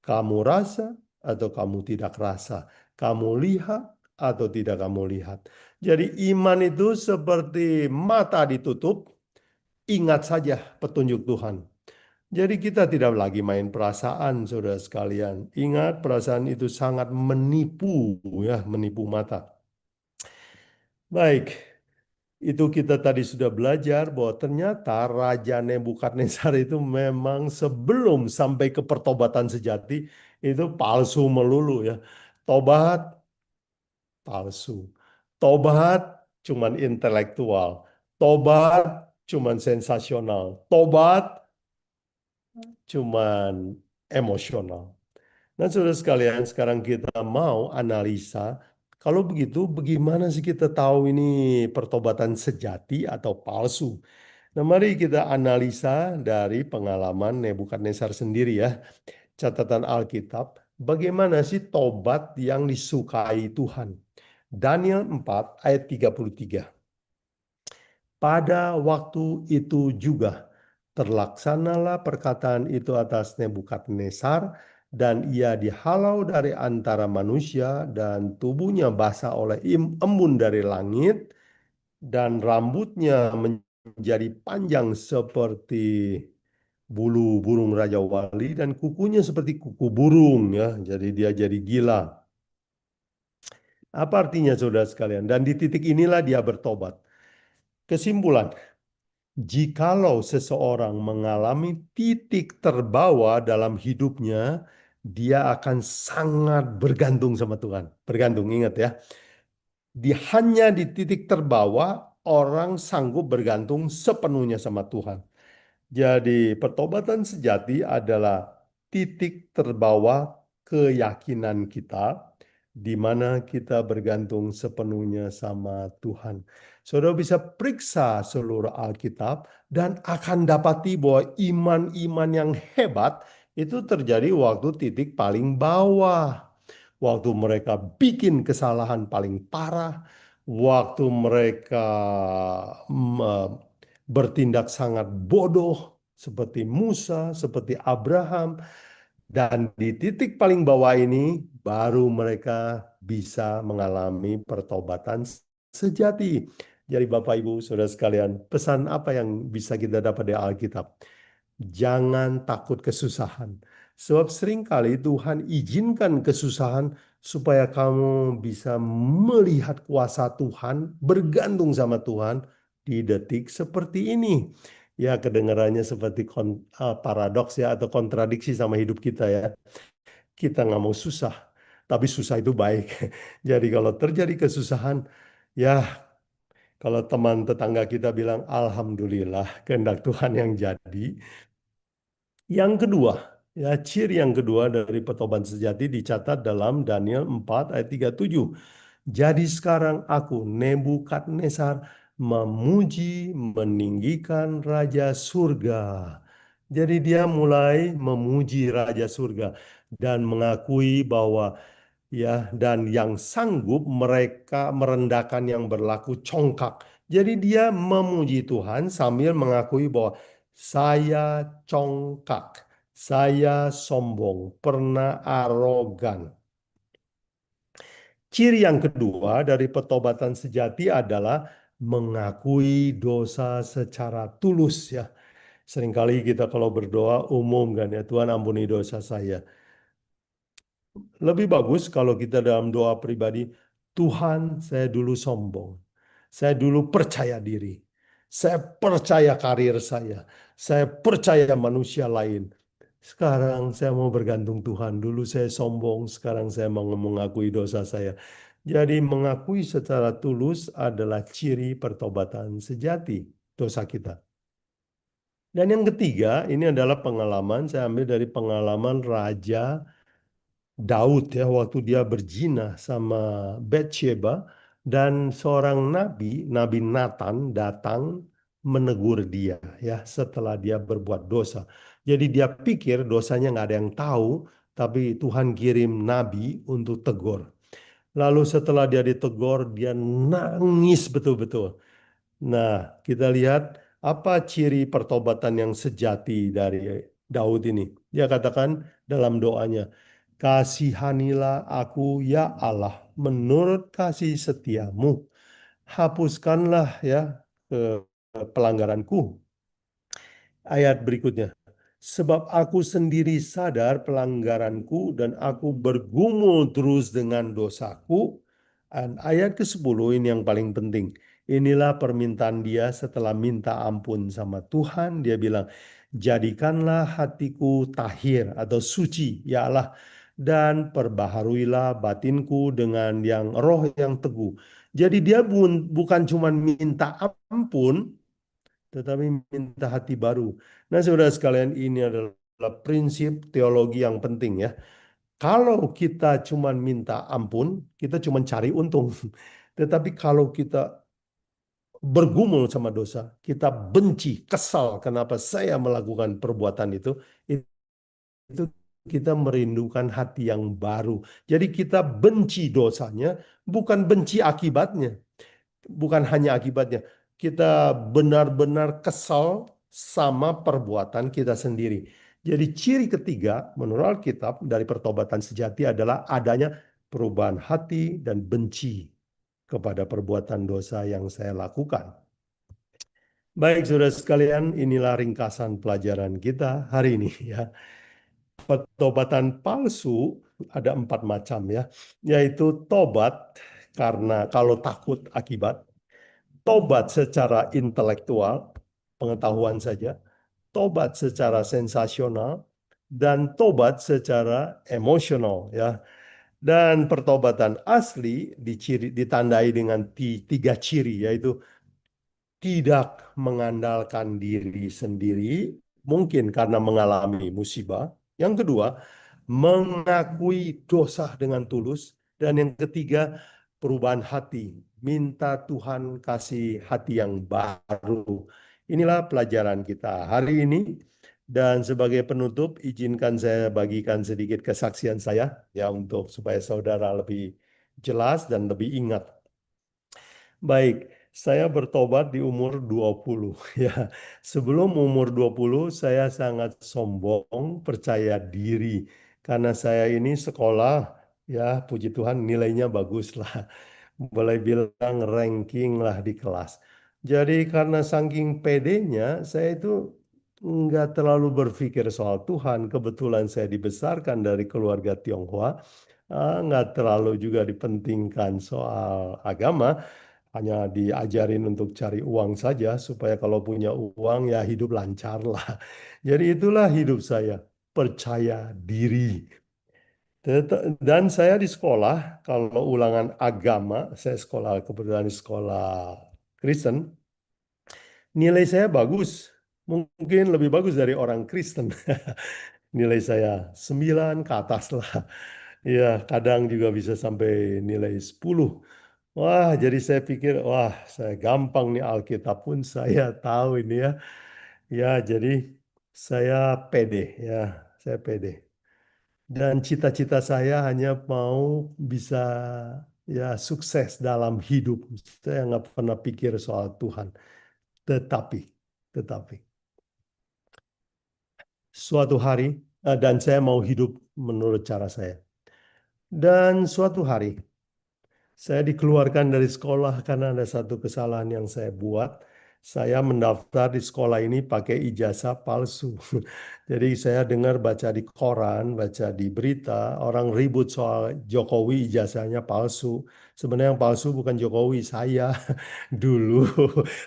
Kamu rasa atau kamu tidak rasa. Kamu lihat atau tidak kamu lihat. Jadi iman itu seperti mata ditutup, ingat saja petunjuk Tuhan. Jadi kita tidak lagi main perasaan, saudara sekalian. Ingat, perasaan itu sangat menipu, ya, menipu mata. Baik, itu kita tadi sudah belajar bahwa ternyata Raja Nebukadnezar itu memang sebelum sampai ke pertobatan sejati itu palsu melulu ya. Tobat palsu. Tobat cuman intelektual. Tobat cuman sensasional. Tobat cuman emosional. Nah, saudara sekalian, sekarang kita mau analisa, kalau begitu bagaimana sih kita tahu ini pertobatan sejati atau palsu? Nah, mari kita analisa dari pengalaman Nebukadnezar sendiri ya. Catatan Alkitab, bagaimana sih tobat yang disukai Tuhan? Daniel 4 ayat 33. Pada waktu itu juga terlaksanalah perkataan itu atas Nebukadnezar, dan ia dihalau dari antara manusia dan tubuhnya basah oleh embun dari langit, dan rambutnya menjadi panjang seperti bulu burung Raja Wali dan kukunya seperti kuku burung ya. Jadi dia jadi gila. Apa artinya saudara sekalian? Dan di titik inilah dia bertobat. Kesimpulan, jikalau seseorang mengalami titik terbawah dalam hidupnya, dia akan sangat bergantung sama Tuhan. Bergantung, ingat ya. hanya di titik terbawah orang sanggup bergantung sepenuhnya sama Tuhan. Jadi pertobatan sejati adalah titik terbawah keyakinan kita, di mana kita bergantung sepenuhnya sama Tuhan. Saudara bisa periksa seluruh Alkitab dan akan dapati bahwa iman-iman yang hebat itu terjadi waktu titik paling bawah. Waktu mereka bikin kesalahan paling parah, waktu mereka bertindak sangat bodoh seperti Musa, seperti Abraham, dan di titik paling bawah ini baru mereka bisa mengalami pertobatan sejati. Jadi Bapak Ibu Saudara sekalian, pesan apa yang bisa kita dapat dari Alkitab? Jangan takut kesusahan. Sebab seringkali Tuhan izinkan kesusahan supaya kamu bisa melihat kuasa Tuhan, bergantung sama Tuhan di detik seperti ini. Ya, kedengarannya seperti paradoks ya, atau kontradiksi sama hidup kita ya. Kita nggak mau susah, tapi susah itu baik. Jadi kalau terjadi kesusahan, ya kalau teman tetangga kita bilang, Alhamdulillah, kehendak Tuhan yang jadi. Yang kedua, ya ciri yang kedua dari pertobatan sejati dicatat dalam Daniel 4 ayat 37. Jadi sekarang aku Nebukadnezar memuji, meninggikan Raja Surga. Jadi dia mulai memuji Raja Surga dan mengakui bahwa ya dan yang sanggup mereka merendahkan yang berlaku congkak. Jadi dia memuji Tuhan sambil mengakui bahwa saya congkak, saya sombong, pernah arogan. Ciri yang kedua dari pertobatan sejati adalah mengakui dosa secara tulus ya. Seringkali kita kalau berdoa umum kan ya, Tuhan ampuni dosa saya. Lebih bagus kalau kita dalam doa pribadi, Tuhan saya dulu sombong, saya dulu percaya diri, saya percaya karir saya percaya manusia lain. Sekarang saya mau bergantung Tuhan, dulu saya sombong, sekarang saya mau mengakui dosa saya. Jadi mengakui secara tulus adalah ciri pertobatan sejati dosa kita. Dan yang ketiga, ini adalah pengalaman, saya ambil dari pengalaman Raja Daud ya waktu dia berzina sama Bathsheba dan seorang nabi, Nabi Nathan datang menegur dia ya setelah dia berbuat dosa. Jadi dia pikir dosanya nggak ada yang tahu, tapi Tuhan kirim nabi untuk tegur. Lalu setelah dia ditegur, dia nangis betul-betul. Nah, kita lihat apa ciri pertobatan yang sejati dari Daud ini. Dia katakan dalam doanya, kasihanilah aku ya Allah menurut kasih setiamu. Hapuskanlah ya pelanggaranku. Ayat berikutnya. Sebab aku sendiri sadar pelanggaranku dan aku bergumul terus dengan dosaku. Dan ayat ke-10 ini yang paling penting. Inilah permintaan dia setelah minta ampun sama Tuhan. Dia bilang, jadikanlah hatiku tahir atau suci, ya Allah. Dan perbaharuilah batinku dengan roh yang teguh. Jadi dia bukan cuma minta ampun, tetapi minta hati baru. Nah, saudara sekalian, ini adalah prinsip teologi yang penting ya. Kalau kita cuma minta ampun, kita cuma cari untung. Tetapi kalau kita bergumul sama dosa, kita benci, kesal kenapa saya melakukan perbuatan itu kita merindukan hati yang baru. Jadi kita benci dosanya, bukan benci akibatnya. Bukan hanya akibatnya. Kita benar-benar kesal sama perbuatan kita sendiri. Jadi ciri ketiga menurut Alkitab dari pertobatan sejati adalah adanya perubahan hati dan benci kepada perbuatan dosa yang saya lakukan. Baik saudara sekalian, inilah ringkasan pelajaran kita hari ini ya. Pertobatan palsu ada 4 macam ya, yaitu tobat karena kalau takut akibat, tobat secara intelektual, pengetahuan saja, tobat secara sensasional, dan tobat secara emosional ya. Dan pertobatan asli ditandai dengan tiga ciri, yaitu tidak mengandalkan diri sendiri, mungkin karena mengalami musibah. Yang kedua, mengakui dosa dengan tulus. Dan yang ketiga, perubahan hati. Minta Tuhan kasih hati yang baru. Inilah pelajaran kita hari ini. Dan sebagai penutup, izinkan saya bagikan sedikit kesaksian saya ya untuk supaya saudara lebih jelas dan lebih ingat. Baik, saya bertobat di umur 20 ya. Sebelum umur 20 saya sangat sombong, percaya diri karena saya ini sekolah ya puji Tuhan nilainya bagus lah. Boleh bilang ranking lah di kelas. Jadi karena saking pedenya saya itu nggak terlalu berpikir soal Tuhan. Kebetulan saya dibesarkan dari keluarga Tionghoa, nggak terlalu juga dipentingkan soal agama. Hanya diajarin untuk cari uang saja supaya kalau punya uang ya hidup lancar lah. Jadi itulah hidup saya, percaya diri. Dan saya di sekolah, kalau ulangan agama, saya sekolah kebetulan di sekolah Kristen, nilai saya bagus. Mungkin lebih bagus dari orang Kristen. Nilai saya 9 ke atas lah. Ya, kadang juga bisa sampai nilai 10. Wah, jadi saya pikir, wah, saya gampang nih Alkitab pun saya tahu ini ya. Ya, jadi saya pede ya, saya pede. Dan cita-cita saya hanya mau bisa ya sukses dalam hidup. Saya nggak pernah pikir soal Tuhan. Tetapi, tetapi suatu hari dan saya mau hidup menurut cara saya. Dan suatu hari saya dikeluarkan dari sekolah karena ada satu kesalahan yang saya buat. Saya mendaftar di sekolah ini pakai ijazah palsu. Jadi saya dengar baca di koran, baca di berita, orang ribut soal Jokowi ijazahnya palsu. Sebenarnya yang palsu bukan Jokowi, saya dulu.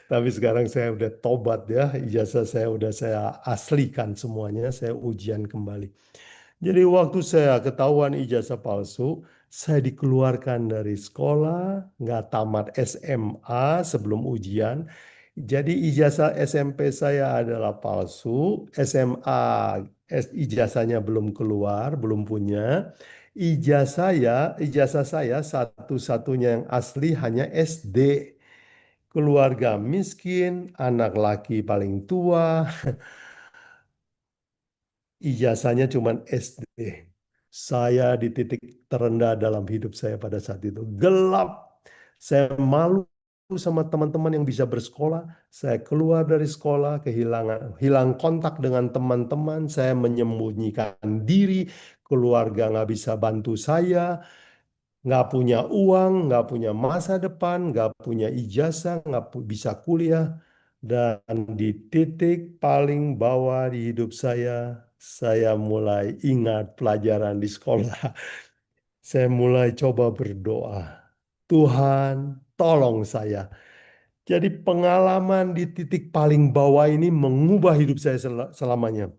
Tapi sekarang saya udah tobat ya, ijazah saya udah saya aslikan semuanya, saya ujian kembali. Jadi waktu saya ketahuan ijazah palsu, saya dikeluarkan dari sekolah, nggak tamat SMA sebelum ujian. Jadi ijazah SMP saya adalah palsu, SMA ijazahnya belum keluar, belum punya. Ijazah saya satu-satunya yang asli hanya SD. Keluarga miskin, anak laki paling tua, ijazahnya cuma SD. Saya di titik terendah dalam hidup saya pada saat itu. Gelap. Saya malu sama teman-teman yang bisa bersekolah. Saya keluar dari sekolah, hilang kontak dengan teman-teman. Saya menyembunyikan diri. Keluarga nggak bisa bantu saya. Nggak punya uang, nggak punya masa depan, nggak punya ijazah, nggak bisa kuliah. Dan di titik paling bawah di hidup saya mulai ingat pelajaran di sekolah. Saya mulai coba berdoa. Tuhan, tolong saya. Jadi pengalaman di titik paling bawah ini mengubah hidup saya selamanya.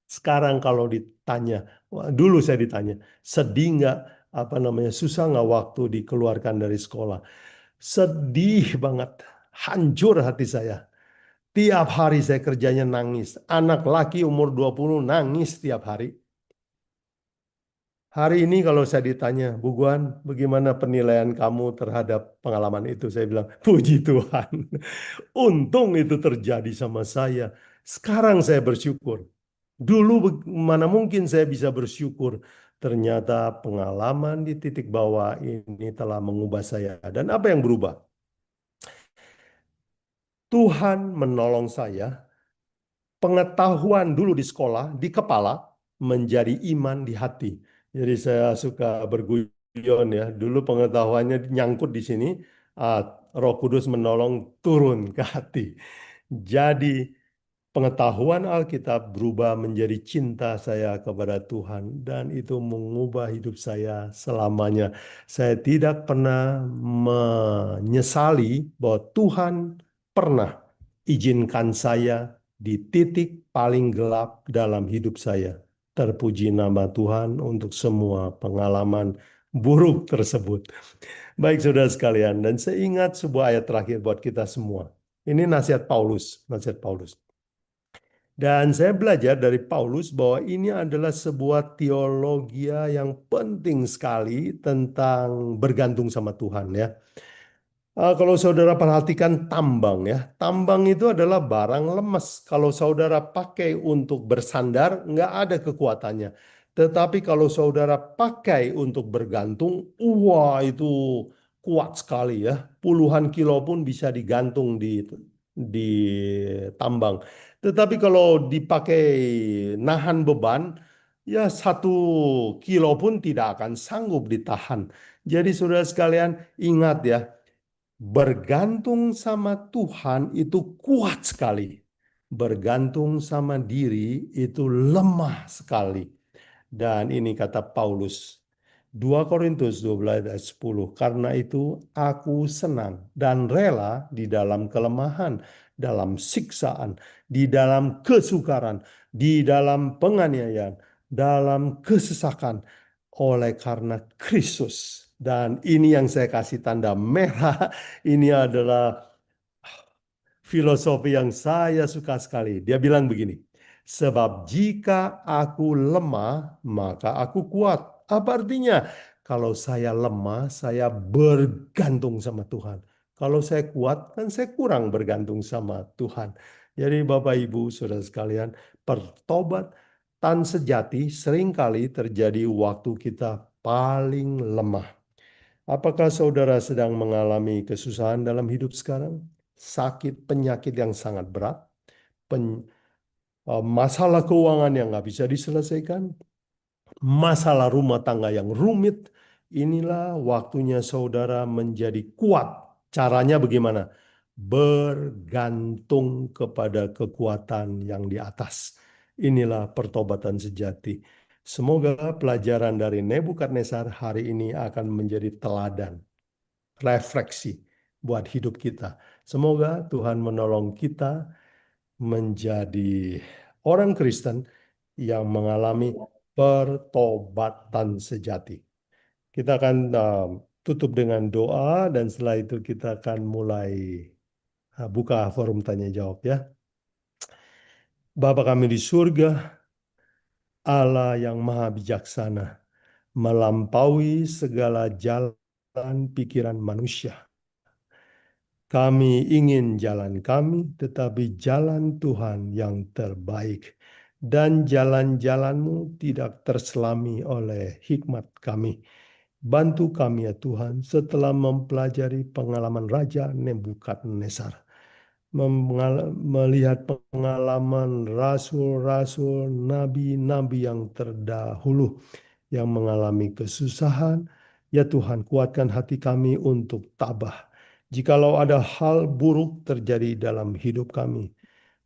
Sekarang kalau ditanya, dulu saya ditanya, sedih nggak, apa namanya, susah nggak waktu dikeluarkan dari sekolah? Sedih banget, hancur hati saya. Tiap hari saya kerjanya nangis. Anak laki umur 20 nangis tiap hari. Hari ini kalau saya ditanya, Bu Guan, bagaimana penilaian kamu terhadap pengalaman itu? Saya bilang, puji Tuhan. Untung itu terjadi sama saya. Sekarang saya bersyukur. Dulu mana mungkin saya bisa bersyukur. Ternyata pengalaman di titik bawah ini telah mengubah saya. Dan apa yang berubah? Tuhan menolong saya. Pengetahuan dulu di sekolah, di kepala, menjadi iman di hati. Jadi saya suka berguyon ya. Dulu pengetahuannya nyangkut di sini. ah, Roh Kudus menolong turun ke hati. Jadi pengetahuan Alkitab berubah menjadi cinta saya kepada Tuhan dan itu mengubah hidup saya selamanya. Saya tidak pernah menyesali bahwa Tuhan pernah izinkan saya di titik paling gelap dalam hidup saya. Terpuji nama Tuhan untuk semua pengalaman buruk tersebut. Baik saudara sekalian, dan saya ingat sebuah ayat terakhir buat kita semua. Ini nasihat Paulus, nasihat Paulus. Dan saya belajar dari Paulus bahwa ini adalah sebuah teologi yang penting sekali tentang bergantung sama Tuhan ya. Kalau saudara perhatikan tambang ya, tambang itu adalah barang lemes. Kalau saudara pakai untuk bersandar, nggak ada kekuatannya. Tetapi kalau saudara pakai untuk bergantung, wah itu kuat sekali ya. Puluhan kilo pun bisa digantung di tambang. Tetapi kalau dipakai nahan beban, ya 1 kilo pun tidak akan sanggup ditahan. Jadi saudara sekalian ingat ya, bergantung sama Tuhan itu kuat sekali. Bergantung sama diri itu lemah sekali. Dan ini kata Paulus, 2 Korintus 12 ayat 10. Karena itu aku senang dan rela di dalam kelemahan, dalam siksaan, di dalam kesukaran, di dalam penganiayaan, dalam kesesakan, oleh karena Kristus. Dan ini yang saya kasih tanda merah. Ini adalah filosofi yang saya suka sekali. Dia bilang begini, sebab jika aku lemah, maka aku kuat. Apa artinya? Kalau saya lemah, saya bergantung sama Tuhan. Kalau saya kuat, kan saya kurang bergantung sama Tuhan. Jadi Bapak Ibu, saudara sekalian, pertobatan sejati seringkali terjadi waktu kita paling lemah. Apakah saudara sedang mengalami kesusahan dalam hidup sekarang? Sakit, penyakit yang sangat berat, masalah keuangan yang nggak bisa diselesaikan, masalah rumah tangga yang rumit. Inilah waktunya saudara menjadi kuat. Caranya bagaimana? Bergantung kepada kekuatan yang di atas. Inilah pertobatan sejati. Semoga pelajaran dari Nebukadnezar hari ini akan menjadi teladan, refleksi buat hidup kita. Semoga Tuhan menolong kita menjadi orang Kristen yang mengalami pertobatan sejati. Kita akan tutup dengan doa dan setelah itu kita akan mulai buka forum tanya jawab ya. Bapa kami di surga, Allah yang maha bijaksana, melampaui segala jalan pikiran manusia. Kami ingin jalan kami, tetapi jalan Tuhan yang terbaik. Dan jalan-jalan-Mu tidak terselami oleh hikmat kami. Bantu kami ya Tuhan setelah mempelajari pengalaman Raja Nebukadnezar. Melihat pengalaman rasul-rasul, nabi-nabi yang terdahulu yang mengalami kesusahan. Ya Tuhan, kuatkan hati kami untuk tabah. Jikalau ada hal buruk terjadi dalam hidup kami,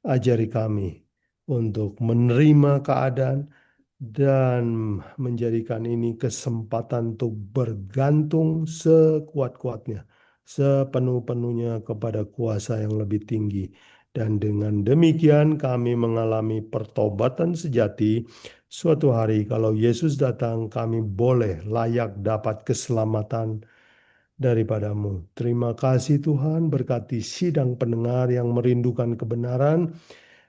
ajari kami untuk menerima keadaan dan menjadikan ini kesempatan untuk bergantung sekuat-kuatnya, sepenuh-penuhnya kepada kuasa yang lebih tinggi. Dan dengan demikian kami mengalami pertobatan sejati. Suatu hari kalau Yesus datang, kami boleh layak dapat keselamatan daripada-Mu. Terima kasih Tuhan, berkati sidang pendengar yang merindukan kebenaran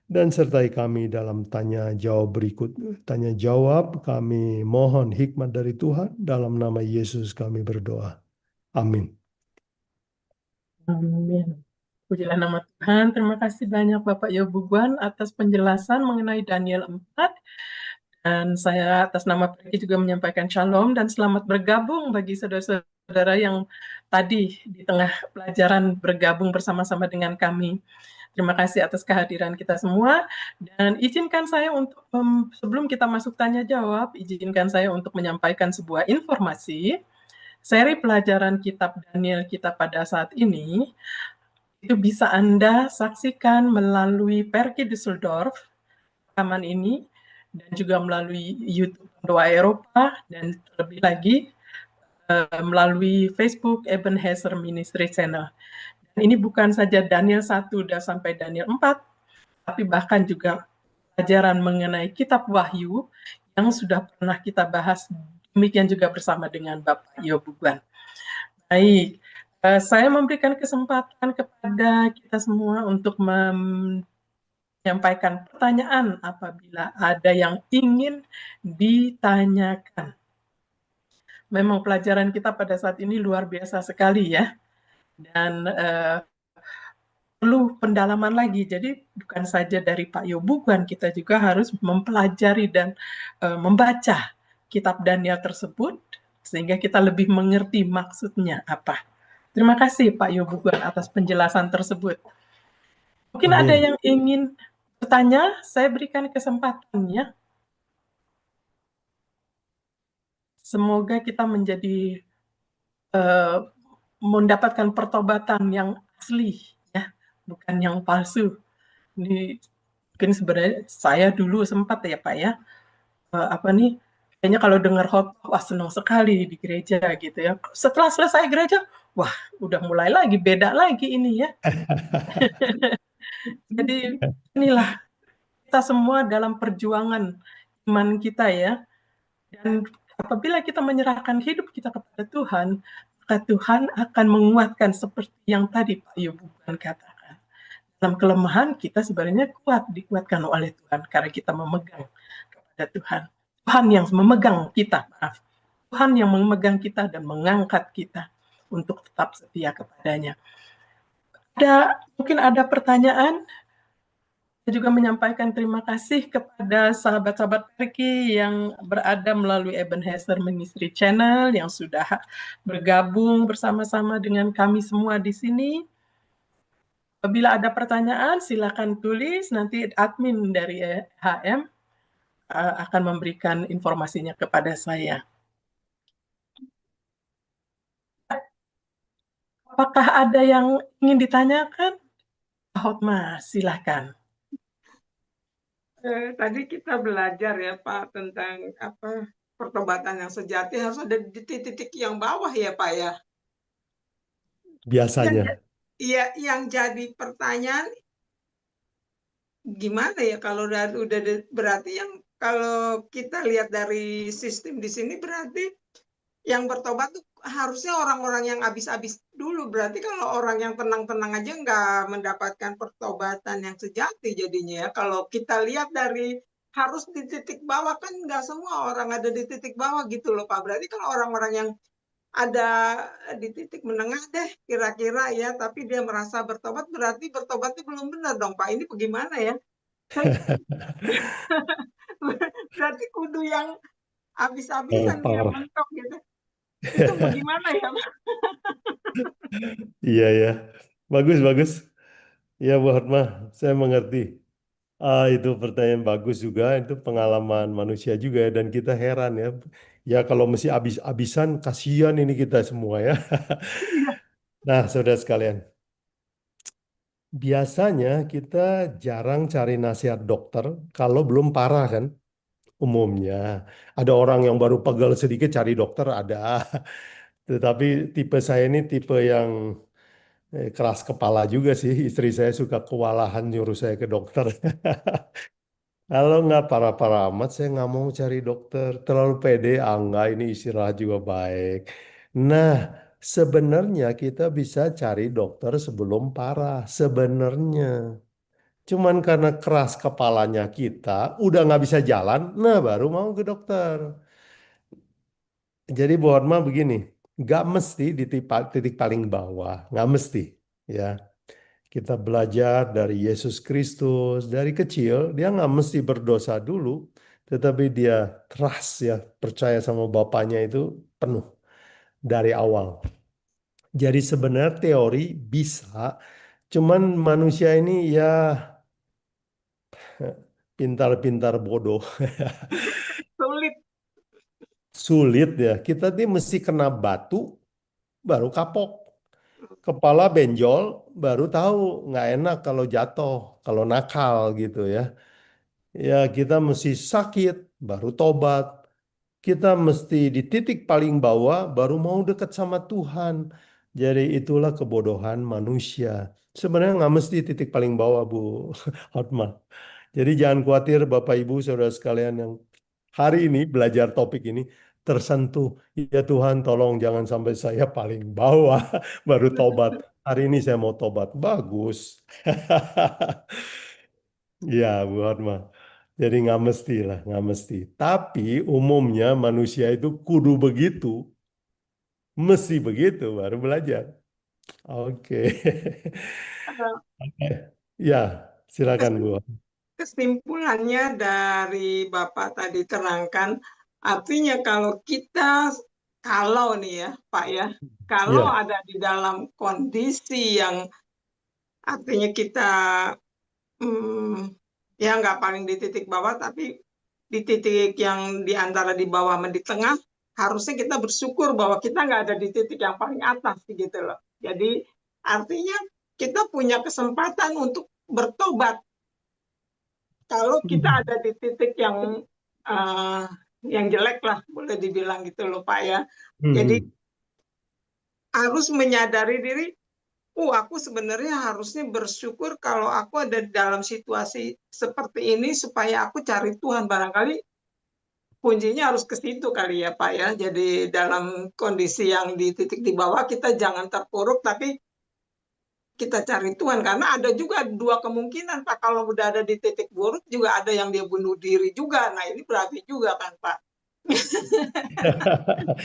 dan sertai kami dalam tanya jawab berikut. Tanya jawab, kami mohon hikmat dari Tuhan, dalam nama Yesus kami berdoa. Amin. Amin. Pujilah nama Tuhan. Terima kasih banyak Bapak Yobuguan atas penjelasan mengenai Daniel 4. Dan saya atas nama Pergi juga menyampaikan shalom dan selamat bergabung bagi saudara-saudara yang tadi di tengah pelajaran bergabung bersama-sama dengan kami. Terima kasih atas kehadiran kita semua. Dan izinkan saya untuk, sebelum kita masuk tanya jawab, izinkan saya untuk menyampaikan sebuah informasi. Seri pelajaran kitab Daniel kita pada saat ini, itu bisa Anda saksikan melalui Pergi Düsseldorf, rekaman ini, dan juga melalui YouTube Doa Eropa, dan terlebih lagi melalui Facebook Ebenezer Ministry Channel. Dan ini bukan saja Daniel 1 dan sampai Daniel 4, tapi bahkan juga pelajaran mengenai kitab Wahyu yang sudah pernah kita bahas. Demikian juga bersama dengan Bapak Yobugan. Baik, saya memberikan kesempatan kepada kita semua untuk menyampaikan pertanyaan apabila ada yang ingin ditanyakan. Memang pelajaran kita pada saat ini luar biasa sekali ya, dan perlu pendalaman lagi. Jadi bukan saja dari Pak Yobugan, kita juga harus mempelajari dan membaca kitab Daniel tersebut sehingga kita lebih mengerti maksudnya apa. Terima kasih Pak Yobugan atas penjelasan tersebut. Mungkin ada Amin. yang ingin bertanya, saya berikan kesempatannya. Semoga kita menjadi mendapatkan pertobatan yang asli, ya, bukan yang palsu. Ini mungkin sebenarnya saya dulu sempat ya Pak ya, apa nih, kayaknya kalau dengar khotbah, wah senang sekali di gereja gitu ya. Setelah selesai gereja, wah udah mulai lagi, beda lagi ini ya. Jadi inilah kita semua dalam perjuangan iman kita ya. Dan apabila kita menyerahkan hidup kita kepada Tuhan, maka Tuhan akan menguatkan seperti yang tadi Pak Yobukan katakan. Dalam kelemahan kita sebenarnya kuat, dikuatkan oleh Tuhan karena kita memegang kepada Tuhan. Tuhan yang memegang kita, maaf. Tuhan yang memegang kita dan mengangkat kita untuk tetap setia kepadanya. Mungkin ada pertanyaan? Saya juga menyampaikan terima kasih kepada sahabat-sahabat Perki yang berada melalui Ebenezer Ministry Channel yang sudah bergabung bersama-sama dengan kami semua di sini. Apabila ada pertanyaan, silakan tulis. Nanti admin dari HM akan memberikan informasinya kepada saya. Apakah ada yang ingin ditanyakan? Hotma, silakan. Tadi kita belajar ya Pak tentang apa pertobatan yang sejati harus ada di titik yang bawah ya Pak ya. Biasanya. Iya, yang jadi pertanyaan gimana ya kalau udah berarti yang kalau kita lihat dari sistem di sini berarti yang bertobat tuh harusnya orang-orang yang habis-habis dulu. Berarti kalau orang yang tenang-tenang aja nggak mendapatkan pertobatan yang sejati jadinya ya. Kalau kita lihat dari harus di titik bawah kan nggak semua orang ada di titik bawah gitu loh Pak. Berarti kalau orang-orang yang ada di titik menengah deh kira-kira ya, tapi dia merasa bertobat berarti bertobatnya belum benar dong Pak. Ini bagaimana ya? Berarti kudu yang habis-habisan nih yang Parah. mentok gitu. Itu bagaimana ya Pak? Iya, ya. Bagus, bagus. Ya, Bu Hotma, saya mengerti. Itu pertanyaan bagus juga, itu pengalaman manusia juga ya, dan kita heran ya. Ya kalau mesti habis-habisan, kasihan ini kita semua ya. Nah, saudara sekalian, biasanya kita jarang cari nasihat dokter kalau belum parah kan, umumnya. Ada orang yang baru pegel sedikit cari dokter, ada. Tetapi tipe saya ini tipe yang keras kepala juga sih. Istri saya suka kewalahan nyuruh saya ke dokter. Kalau nggak parah-parah amat, saya nggak mau cari dokter. Terlalu pede, enggak, ini istirahat juga baik. Nah, sebenarnya kita bisa cari dokter sebelum parah. Sebenarnya. Cuman karena keras kepalanya kita, udah nggak bisa jalan, nah baru mau ke dokter. Jadi Bu Hotma begini, nggak mesti di titik paling bawah, nggak mesti. Ya, kita belajar dari Yesus Kristus dari kecil, dia nggak mesti berdosa dulu, tetapi dia trust ya, percaya sama Bapaknya itu penuh dari awal. Jadi sebenarnya teori bisa, cuman manusia ini ya pintar-pintar bodoh. Sulit. Sulit ya, kita nih mesti kena batu baru kapok. Kepala benjol baru tahu nggak enak kalau jatuh, kalau nakal gitu ya. Ya, kita mesti sakit, baru tobat. Kita mesti di titik paling bawah, baru mau dekat sama Tuhan. Jadi itulah kebodohan manusia. Sebenarnya nggak mesti titik paling bawah, Bu Hotma. Jadi jangan khawatir Bapak Ibu Saudara sekalian yang hari ini belajar topik ini tersentuh. Ya Tuhan, tolong jangan sampai saya paling bawah baru tobat. Hari ini saya mau tobat. Bagus. Ya, Bu Hotma. Jadi nggak mesti lah, nggak mesti. Tapi umumnya manusia itu kudu begitu, mesti begitu baru belajar. Oke. Ya, silakan Bu. Kesimpulannya dari Bapak tadi terangkan, artinya kalau nih ya Pak ya, kalau Ya, ada di dalam kondisi yang artinya kita ya nggak paling di titik bawah, tapi di titik yang di antara di bawah sama di tengah, harusnya kita bersyukur bahwa kita nggak ada di titik yang paling atas gitu loh. Jadi artinya kita punya kesempatan untuk bertobat. Kalau kita ada di titik yang jelek lah, boleh dibilang gitu loh Pak ya. Jadi harus menyadari diri, aku sebenarnya harusnya bersyukur kalau aku ada dalam situasi seperti ini supaya aku cari Tuhan. Barangkali kuncinya harus ke situ kali ya Pak ya. Jadi dalam kondisi yang di titik di bawah kita jangan terpuruk, tapi kita cari Tuhan. Karena ada juga dua kemungkinan Pak, kalau udah ada di titik buruk juga ada yang dia bunuh diri juga. Nah ini berarti juga kan Pak.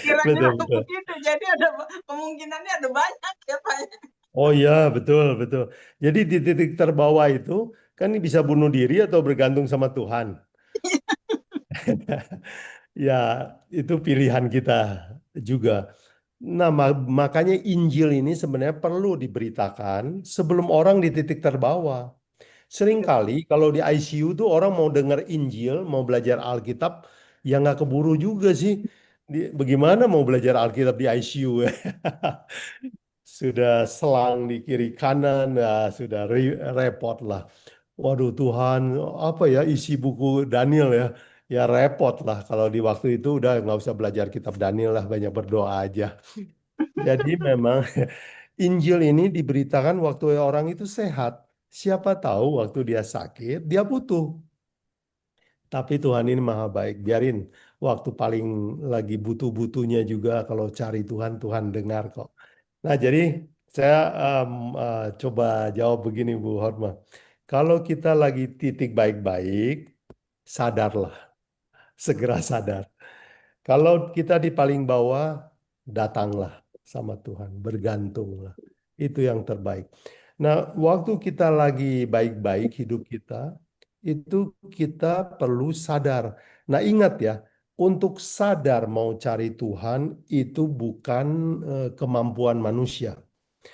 Kira-kira betul, betul. begitu. Jadi ada kemungkinannya ada banyak ya Pak. Oh ya, betul, betul. Jadi di titik terbawah itu kan bisa bunuh diri atau bergantung sama Tuhan. Ya, itu pilihan kita juga. Nah, makanya Injil ini sebenarnya perlu diberitakan sebelum orang di titik terbawah. Seringkali kalau di ICU tuh orang mau dengar Injil, mau belajar Alkitab, ya nggak keburu juga sih. Bagaimana mau belajar Alkitab di ICU? Sudah selang di kiri kanan, nah, sudah repot lah. Waduh Tuhan, apa ya isi buku Daniel ya? Ya repot lah kalau di waktu itu udah nggak usah belajar kitab Daniel lah, banyak berdoa aja. Jadi memang Injil ini diberitakan waktu orang itu sehat. Siapa tahu waktu dia sakit, dia butuh. Tapi Tuhan ini maha baik. Biarin waktu paling lagi butuh-butuhnya juga kalau cari Tuhan, Tuhan dengar kok. Nah, jadi saya coba jawab begini Bu Hotma. Kalau kita lagi titik baik-baik, sadarlah, segera sadar. Kalau kita di paling bawah, datanglah sama Tuhan, bergantunglah. Itu yang terbaik. Nah, waktu kita lagi baik-baik hidup kita, itu kita perlu sadar. Nah, ingat ya, untuk sadar mau cari Tuhan itu bukan kemampuan manusia.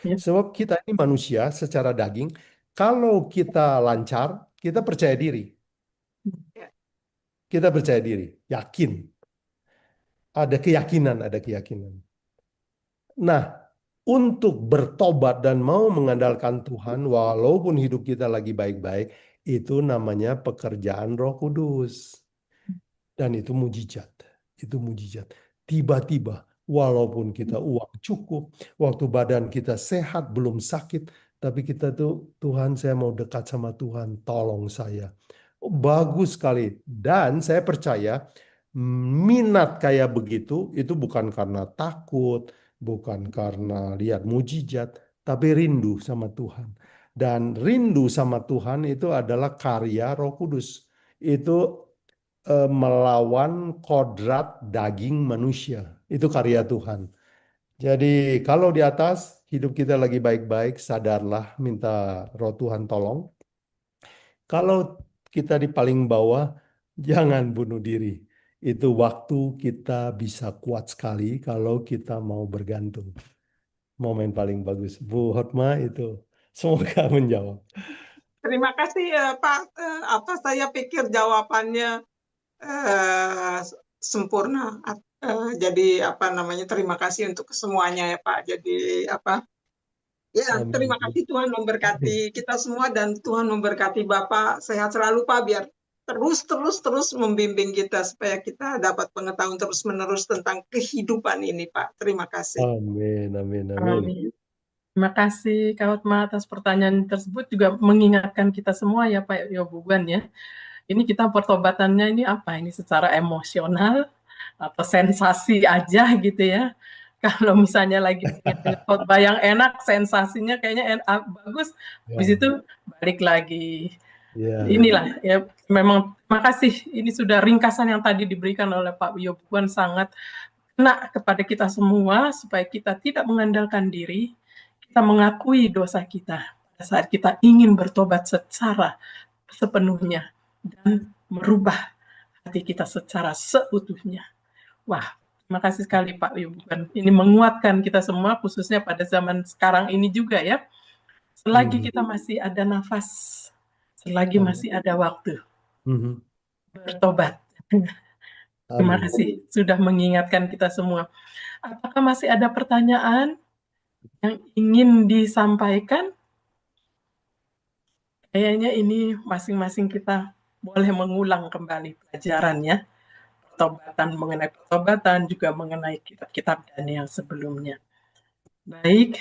Ya. Sebab kita ini manusia secara daging, kalau kita lancar, kita percaya diri. Kita percaya diri, yakin. Ada keyakinan, ada keyakinan. Nah, untuk bertobat dan mau mengandalkan Tuhan, walaupun hidup kita lagi baik-baik, itu namanya pekerjaan Roh Kudus. Dan itu mujizat. Itu mujizat. Tiba-tiba, walaupun kita uang cukup, waktu badan kita sehat, belum sakit, tapi kita tuh, Tuhan saya mau dekat sama Tuhan, tolong saya. Oh, bagus sekali. Dan saya percaya, minat kayak begitu, itu bukan karena takut, bukan karena lihat mujizat, tapi rindu sama Tuhan. Dan rindu sama Tuhan itu adalah karya Roh Kudus. Itu melawan kodrat daging manusia. Itu karya Tuhan. Jadi kalau di atas hidup kita lagi baik-baik, sadarlah, minta Roh Tuhan tolong. Kalau kita di paling bawah, jangan bunuh diri. Itu waktu kita bisa kuat sekali kalau kita mau bergantung. Momen paling bagus. Bu Hotma itu semoga menjawab. Terima kasih Pak. Saya pikir jawabannya sempurna. Jadi terima kasih untuk semuanya ya Pak. Jadi terima kasih, Tuhan memberkati kita semua dan Tuhan memberkati Bapak sehat selalu Pak, biar terus membimbing kita supaya kita dapat pengetahuan terus-menerus tentang kehidupan ini Pak. Terima kasih. Amin, amin, amin. Amin. Terima kasih Kak Hotma atas pertanyaan tersebut, juga mengingatkan kita semua ya Pak Yobuban ya. ini kita pertobatannya ini apa? Ini secara emosional atau sensasi aja gitu ya. Kalau misalnya lagi pengen denger khotbah yang enak, sensasinya kayaknya bagus, habis Ya, itu balik lagi. ya, Inilah ya, memang makasih ini sudah ringkasan yang tadi diberikan oleh Pak Yobuan sangat kena kepada kita semua supaya kita tidak mengandalkan diri, kita mengakui dosa kita pada saat kita ingin bertobat secara sepenuhnya dan merubah hati kita secara seutuhnya. Wah, terima kasih sekali Pak Yobuan. Ini menguatkan kita semua khususnya pada zaman sekarang ini juga ya. Selagi Mhm. kita masih ada nafas, selagi Amin. masih ada waktu, Mhm. bertobat. Terima Amin. kasih sudah mengingatkan kita semua. Apakah masih ada pertanyaan yang ingin disampaikan? Kayaknya ini masing-masing kita boleh mengulang kembali pelajarannya. Pertobatan mengenai pertobatan, juga mengenai kitab-kitab Daniel sebelumnya. Baik,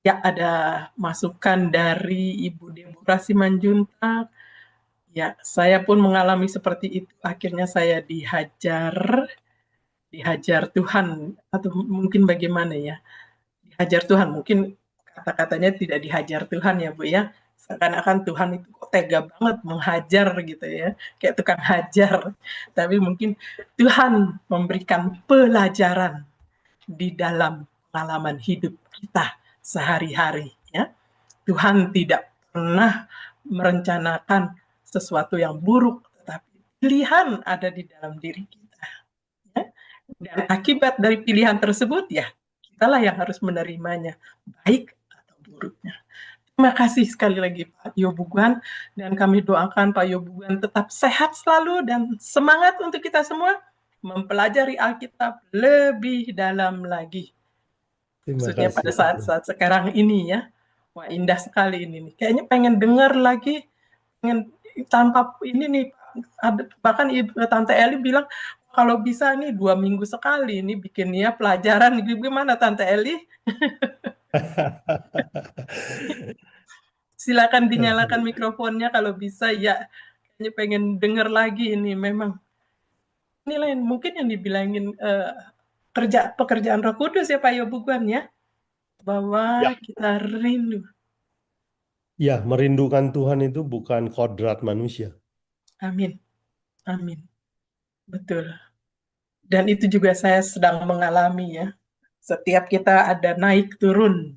ya ada masukan dari Ibu Deborah Simanjuntak. Ya, saya pun mengalami seperti itu. Akhirnya saya dihajar Tuhan, atau mungkin bagaimana ya? Dihajar Tuhan, mungkin kata-katanya tidak dihajar Tuhan ya Bu ya. Seakan-akan Tuhan itu kok tega banget menghajar gitu ya, kayak tukang hajar. Tapi mungkin Tuhan memberikan pelajaran di dalam pengalaman hidup kita sehari-hari ya. Tuhan tidak pernah merencanakan sesuatu yang buruk, tetapi pilihan ada di dalam diri kita. Ya. Dan akibat dari pilihan tersebut ya, kitalah yang harus menerimanya, baik atau buruknya. Terima kasih sekali lagi Pak Yobuguan, dan kami doakan Pak Yobuguan tetap sehat selalu dan semangat untuk kita semua mempelajari Alkitab lebih dalam lagi. Terima Khususnya pada kasih. saat-saat sekarang ini ya. Wah, indah sekali ini nih. Kayaknya pengen dengar lagi, pengen tanpa ini nih, ada, bahkan Tante Eli bilang kalau bisa nih 2 minggu sekali ini bikin ya pelajaran. Gimana Tante Eli? Silakan dinyalakan mikrofonnya kalau bisa ya. Kayaknya pengen dengar lagi ini memang. Ini lain mungkin yang dibilangin pekerjaan Roh Kudus ya Pak Yobuguan ya, Ya, bahwa kita rindu. ya, merindukan Tuhan itu bukan kodrat manusia. Amin, amin, betul. Dan itu juga saya sedang mengalami ya. Setiap kita ada naik turun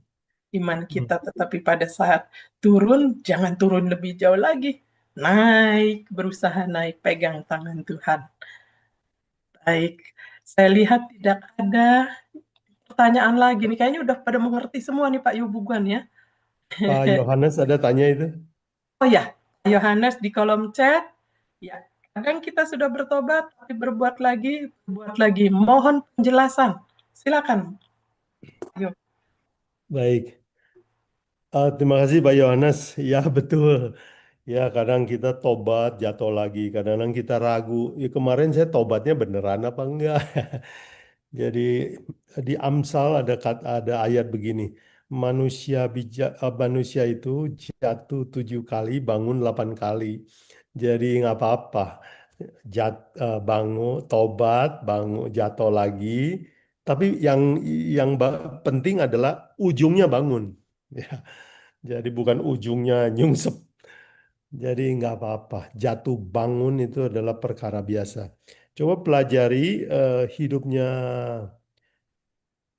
iman kita, tetapi pada saat turun, jangan turun lebih jauh lagi. Naik, berusaha naik, pegang tangan Tuhan. Baik, saya lihat tidak ada pertanyaan lagi nih. Kayaknya udah pada mengerti semua nih Pak Yobuguan ya. Pak Yohanes ada tanya itu? Oh ya, Pak Yohanes di kolom chat. Ya, kadang kita sudah bertobat, tapi berbuat lagi. Mohon penjelasan. Silakan. Yuk. Baik. Terima kasih Pak Yohanes. Ya betul. Ya kadang kita tobat jatuh lagi. Kadang-kadang kita ragu. Ya, kemarin saya tobatnya beneran apa enggak? Jadi di Amsal ada ayat begini. Manusia itu jatuh 7 kali, bangun 8 kali. Jadi nggak apa-apa. Bangun, tobat, bangun, jatuh lagi. Tapi yang penting adalah ujungnya bangun. Ya, jadi bukan ujungnya nyungsep. Jadi nggak apa-apa. Jatuh bangun itu adalah perkara biasa. Coba pelajari hidupnya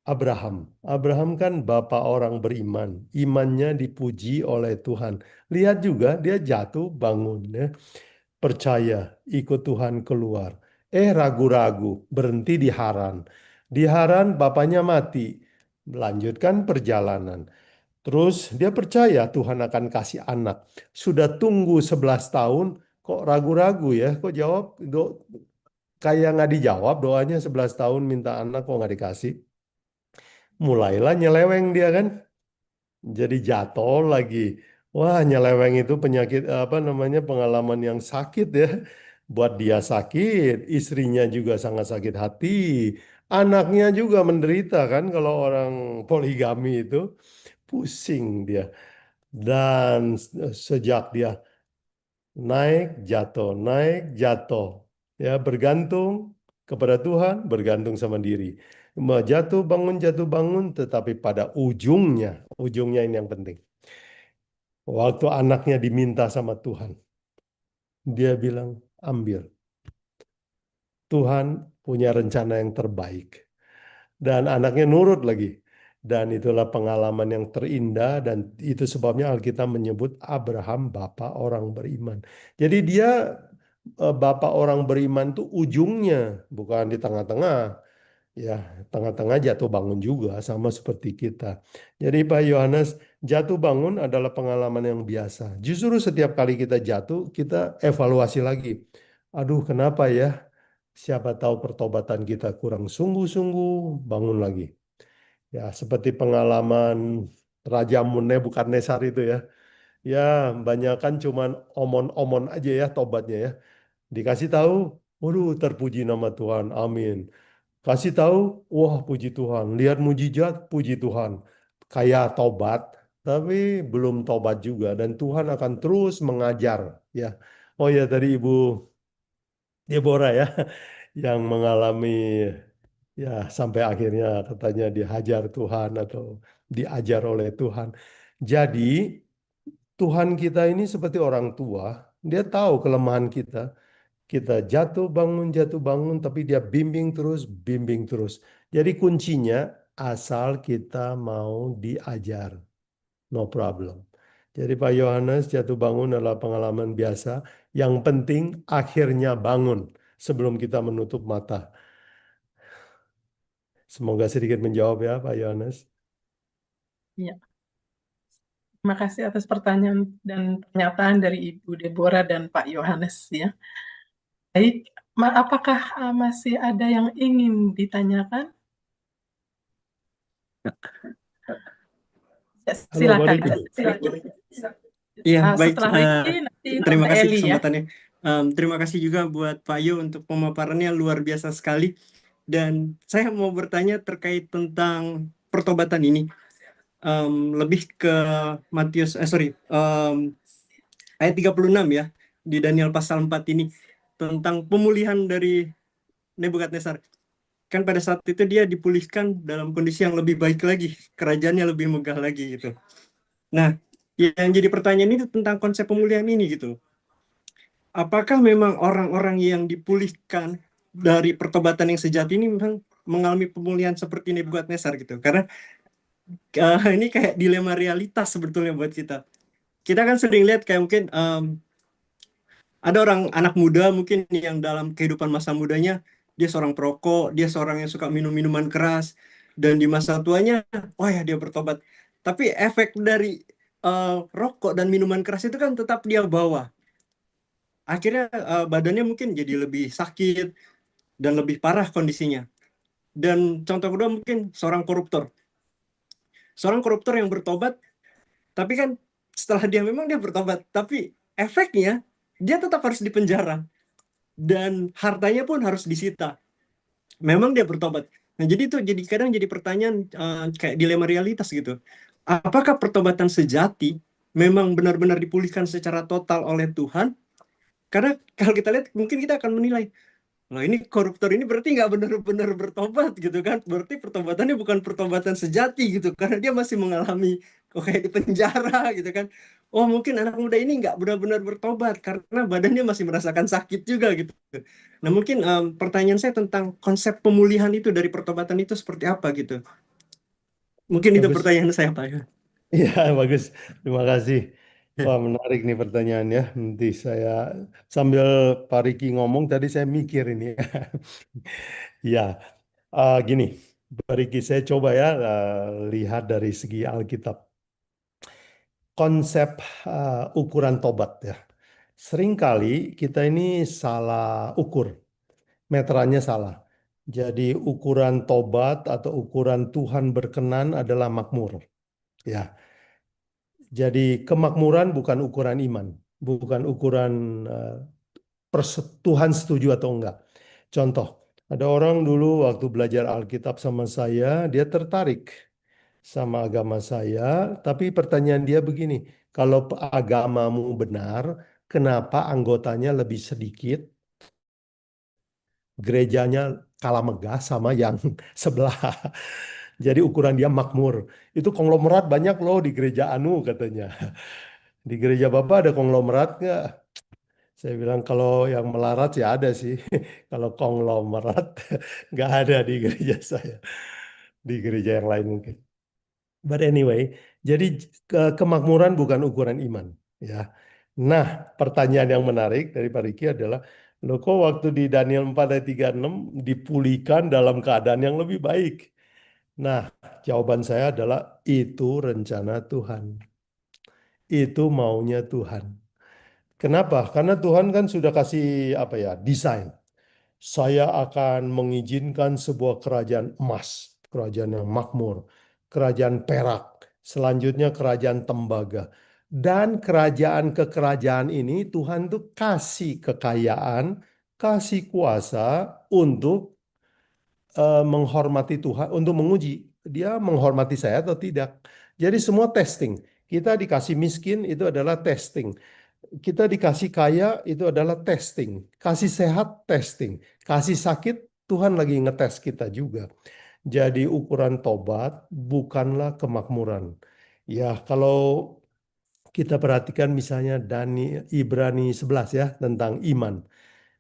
Abraham. Abraham kan bapak orang beriman. Imannya dipuji oleh Tuhan. Lihat juga dia jatuh bangun ya. Percaya ikut Tuhan keluar. Ragu-ragu berhenti di Haran. Di Haran bapaknya mati. Melanjutkan perjalanan. Terus dia percaya Tuhan akan kasih anak. Sudah tunggu 11 tahun kok ragu-ragu ya. Kok jawab kayak nggak dijawab doanya 11 tahun minta anak kok nggak dikasih. Mulailah nyeleweng dia kan. Jadi jatuh lagi. Wah, nyeleweng itu penyakit apa namanya pengalaman yang sakit ya. Buat dia sakit, istrinya juga sangat sakit hati, anaknya juga menderita kan kalau orang poligami itu pusing dia. Dan sejak dia naik, jatuh. Ya, bergantung kepada Tuhan, bergantung sama diri. Jatuh bangun, tetapi pada ujungnya ini yang penting. Waktu anaknya diminta sama Tuhan, dia bilang, ambil. Tuhan punya rencana yang terbaik. Dan anaknya nurut lagi. Dan itulah pengalaman yang terindah, dan itu sebabnya Alkitab menyebut Abraham bapa orang beriman. Jadi dia bapa orang beriman tuh ujungnya, bukan di tengah-tengah. Ya, tengah-tengah jatuh bangun juga sama seperti kita. Jadi Pak Yohanes, jatuh bangun adalah pengalaman yang biasa. Justru setiap kali kita jatuh, kita evaluasi lagi. Aduh, kenapa ya? Siapa tahu pertobatan kita kurang sungguh-sungguh, bangun lagi. Ya, seperti pengalaman Raja Nebukadnezar itu ya. Ya, banyak kan cuman omon-omon aja ya tobatnya ya. Dikasih tahu, waduh terpuji nama Tuhan, amin. Kasih tahu, wah puji Tuhan. Lihat mujizat, puji Tuhan. Kayak tobat, tapi belum tobat juga. Dan Tuhan akan terus mengajar. Ya, oh ya tadi Ibu Deborah ya, yang mengalami ya sampai akhirnya katanya dihajar Tuhan atau diajar oleh Tuhan. Jadi Tuhan kita ini seperti orang tua, dia tahu kelemahan kita. Kita jatuh bangun, tapi dia bimbing terus. Jadi kuncinya asal kita mau diajar, no problem. Jadi Pak Yohanes, jatuh bangun adalah pengalaman biasa. Yang penting akhirnya bangun sebelum kita menutup mata. Semoga sedikit menjawab ya Pak Yohanes. Ya. Terima kasih atas pertanyaan dan pernyataan dari Ibu Deborah dan Pak Yohanes ya. Baik, apakah masih ada yang ingin ditanyakan? Ya, Halo, silakan. Pak Riki. Iya, baik. Setelah Riki, nanti Terima Tante kasih Eli ya. kesempatannya. Terima kasih juga buat Pak Yu untuk pemaparannya luar biasa sekali. Dan saya mau bertanya terkait tentang pertobatan ini. Lebih ke Matius, ayat 36 ya, di Daniel pasal 4 ini. Tentang pemulihan dari Nebukadnezar. Kan pada saat itu dia dipulihkan dalam kondisi yang lebih baik lagi. Kerajaannya lebih megah lagi gitu. Nah, yang jadi pertanyaan itu tentang konsep pemulihan ini gitu. Apakah memang orang-orang yang dipulihkan dari pertobatan yang sejati ini memang mengalami pemulihan seperti Nebukadnezar gitu? Karena ini kayak dilema realitas sebetulnya buat kita. Kita kan sering lihat kayak mungkin ada orang anak muda mungkin yang dalam kehidupan masa mudanya dia seorang perokok, dia seorang yang suka minum minuman keras, dan di masa tuanya, wah ya dia bertobat. Tapi efek dari rokok dan minuman keras itu kan tetap dia bawa. Akhirnya badannya mungkin jadi lebih sakit dan lebih parah kondisinya. Dan contoh kedua mungkin seorang koruptor. Seorang koruptor yang bertobat, tapi kan setelah dia memang dia bertobat, tapi efeknya dia tetap harus dipenjara. Dan hartanya pun harus disita. Memang dia bertobat. Nah, jadi itu jadi kadang jadi pertanyaan kayak dilema realitas gitu. Apakah pertobatan sejati memang benar-benar dipulihkan secara total oleh Tuhan? Karena kalau kita lihat mungkin kita akan menilai, nah ini koruptor ini berarti nggak benar-benar bertobat gitu kan. Berarti pertobatannya bukan pertobatan sejati gitu. Karena dia masih mengalami kayak di penjara gitu kan. Oh mungkin anak muda ini nggak benar-benar bertobat karena badannya masih merasakan sakit juga gitu. Nah mungkin pertanyaan saya tentang konsep pemulihan itu dari pertobatan itu seperti apa gitu. Mungkin itu Bagus. pertanyaan saya Pak. Iya, bagus. Terima kasih. Wah, menarik nih pertanyaannya. Nanti saya sambil Pak Riki ngomong tadi saya mikir ini. Ya, gini, Pak Riki saya coba ya lihat dari segi Alkitab. Konsep ukuran tobat ya. Seringkali kita ini salah ukur, meterannya salah. Jadi ukuran tobat atau ukuran Tuhan berkenan adalah makmur. Ya. Jadi kemakmuran bukan ukuran iman, bukan ukuran Tuhan setuju atau enggak. Contoh, ada orang dulu waktu belajar Alkitab sama saya, dia tertarik sama agama saya, tapi pertanyaan dia begini, kalau agamamu benar, kenapa anggotanya lebih sedikit, gerejanya kalah megah sama yang sebelah. Jadi ukuran dia makmur. Itu konglomerat banyak loh di gereja Anu katanya. Di gereja Bapak ada konglomerat nggak? Saya bilang kalau yang melarat ya ada sih. Kalau konglomerat nggak ada di gereja saya. Di gereja yang lain mungkin. But anyway, jadi kemakmuran bukan ukuran iman, ya. Nah, pertanyaan yang menarik dari Pak Riki adalah, loh kok waktu di Daniel 4 ayat 36 dipulihkan dalam keadaan yang lebih baik? Nah, jawaban saya adalah itu rencana Tuhan. Itu maunya Tuhan. Kenapa? Karena Tuhan kan sudah kasih apa ya, desain. Saya akan mengizinkan sebuah kerajaan emas, kerajaan yang makmur, kerajaan perak, selanjutnya kerajaan tembaga. Dan kerajaan-kekerajaan ini Tuhan tuh kasih kekayaan, kasih kuasa untuk menghormati Tuhan, untuk menguji dia menghormati saya atau tidak. Jadi semua testing. Kita dikasih miskin itu adalah testing. Kita dikasih kaya itu adalah testing. Kasih sehat testing. Kasih sakit Tuhan lagi ngetes kita juga. Jadi ukuran tobat bukanlah kemakmuran. Ya, kalau kita perhatikan misalnya Ibrani 11 ya tentang iman.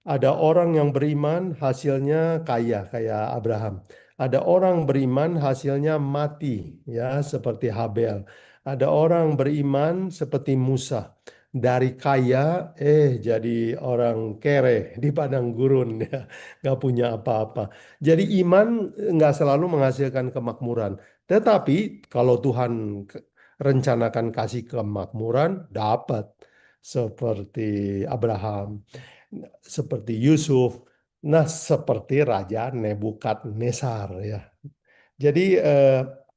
Ada orang yang beriman hasilnya kaya kayak Abraham. Ada orang beriman hasilnya mati ya seperti Habel. Ada orang beriman seperti Musa. Dari kaya jadi orang kere di padang gurun ya, nggak punya apa-apa. Jadi iman nggak selalu menghasilkan kemakmuran. Tetapi kalau Tuhan rencanakan kasih kemakmuran dapat seperti Abraham, seperti Yusuf, nah seperti Raja Nebukadnezar ya. Jadi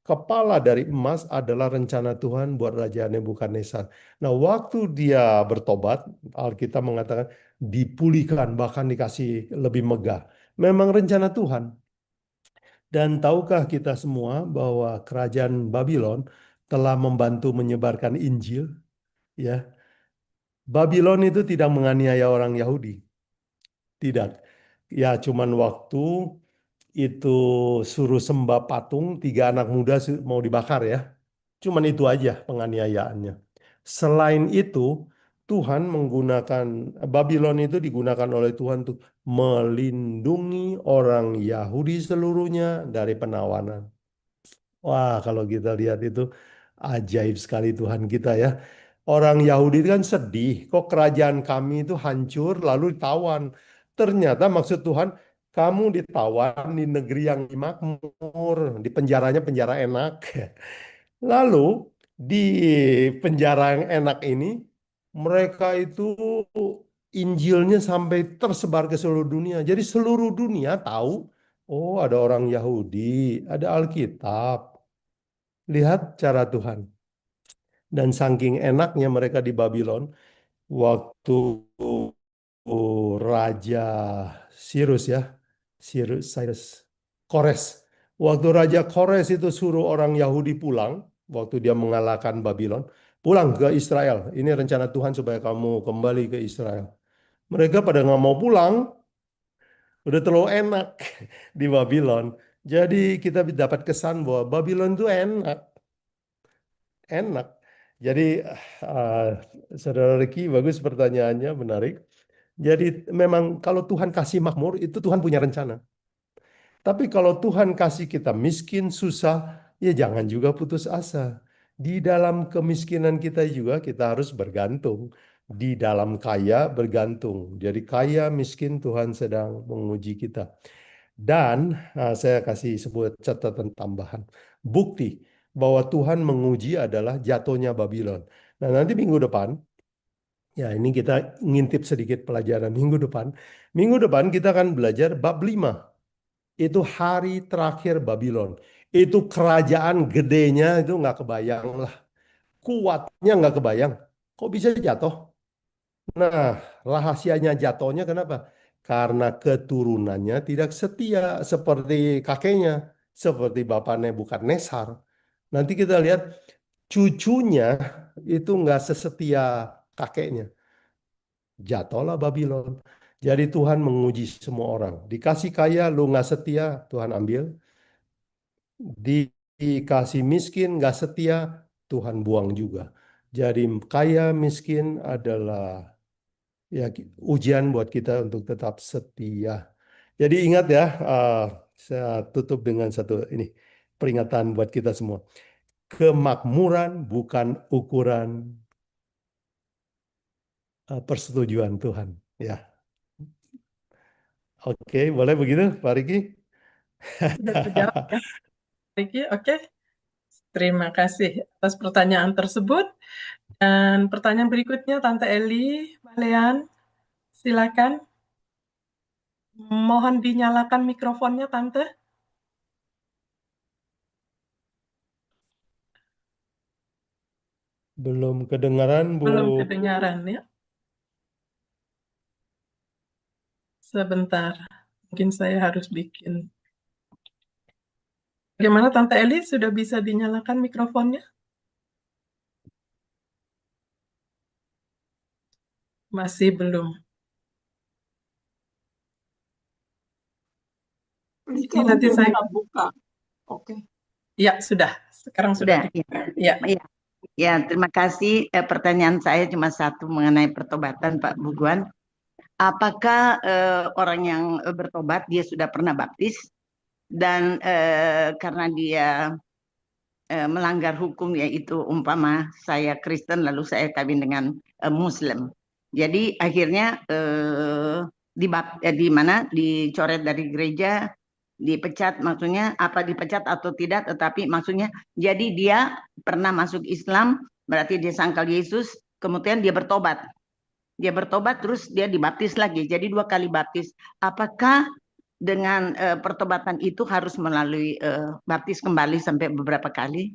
kepala dari emas adalah rencana Tuhan buat Raja Nebukadnezar. Nah waktu dia bertobat, Alkitab mengatakan dipulihkan bahkan dikasih lebih megah. Memang rencana Tuhan. Dan tahukah kita semua bahwa kerajaan Babylon telah membantu menyebarkan Injil? Ya, Babylon itu tidak menganiaya orang Yahudi. Tidak. Ya cuman waktu itu suruh sembah patung, 3 anak muda mau dibakar ya. Cuman itu aja penganiayaannya. Selain itu, Tuhan menggunakan, Babylon itu digunakan oleh Tuhan untuk melindungi orang Yahudi seluruhnya dari penawanan. Wah, kalau kita lihat itu ajaib sekali Tuhan kita ya. Orang Yahudi itu kan sedih, kok kerajaan kami itu hancur lalu ditawan. Ternyata maksud Tuhan, kamu ditawan di negeri yang makmur, di penjaranya penjara enak. Lalu di penjara yang enak ini, mereka itu Injilnya sampai tersebar ke seluruh dunia. Jadi seluruh dunia tahu, oh ada orang Yahudi, ada Alkitab. Lihat cara Tuhan. Dan saking enaknya mereka di Babylon, waktu Raja Cyrus ya, Cyrus, Kores. Waktu Raja Kores itu suruh orang Yahudi pulang, waktu dia mengalahkan Babylon, pulang ke Israel. Ini rencana Tuhan supaya kamu kembali ke Israel. Mereka pada nggak mau pulang, udah terlalu enak di Babylon. Jadi kita dapat kesan bahwa Babylon itu enak. Enak. Jadi uh, Saudara Ricky, bagus pertanyaannya, menarik. Jadi memang kalau Tuhan kasih makmur, itu Tuhan punya rencana. Tapi kalau Tuhan kasih kita miskin, susah, ya jangan juga putus asa. Di dalam kemiskinan kita juga kita harus bergantung. Di dalam kaya bergantung. Jadi kaya miskin Tuhan sedang menguji kita. Dan saya kasih sebuah catatan tambahan. Bukti bahwa Tuhan menguji adalah jatuhnya Babylon. Nah nanti minggu depan, ya ini kita ngintip sedikit pelajaran minggu depan. Minggu depan kita akan belajar bab 5. Itu hari terakhir Babylon. Itu kerajaan gedenya itu nggak kebayang lah. Kuatnya nggak kebayang. Kok bisa jatuh? Nah, rahasianya jatuhnya kenapa? Karena keturunannya tidak setia seperti kakeknya, seperti Bapak Nebukadnezar. Nanti kita lihat cucunya itu nggak sesetia kakeknya. jatuhlah Babylon. Jadi Tuhan menguji semua orang. Dikasih kaya, lu nggak setia, Tuhan ambil. Dikasih miskin, nggak setia, Tuhan buang juga. Jadi kaya miskin adalah ya ujian buat kita untuk tetap setia. Jadi ingat ya, saya tutup dengan satu ini peringatan buat kita semua. Kemakmuran bukan ukuran persetujuan Tuhan. Ya, oke, boleh begitu, Pak Riki? Sudah terjawab ya, Riki. Oke, terima kasih atas pertanyaan tersebut. Dan pertanyaan berikutnya, Tante Eli Balean, silakan. Mohon dinyalakan mikrofonnya, Tante. Belum kedengaran, Bu. Belum kedengaran ya. Sebentar, mungkin saya harus bikin. Bagaimana Tante Eli, sudah bisa dinyalakan mikrofonnya? Masih belum. Lika Ini nanti mungkin saya, bisa buka. Oke. ya sudah, sekarang sudah. Sudah, Ya. ya, terima kasih. Pertanyaan saya cuma satu mengenai pertobatan, Pak Buguan. Apakah orang yang bertobat dia sudah pernah baptis dan karena dia melanggar hukum, yaitu umpama saya Kristen lalu saya kawin dengan Muslim, jadi akhirnya di mana dicoret dari gereja, dipecat, maksudnya apa, dipecat atau tidak, tetapi maksudnya jadi dia pernah masuk Islam, berarti dia sangkal Yesus, kemudian dia bertobat terus dia dibaptis lagi, jadi 2 kali baptis. Apakah dengan pertobatan itu harus melalui baptis kembali sampai beberapa kali?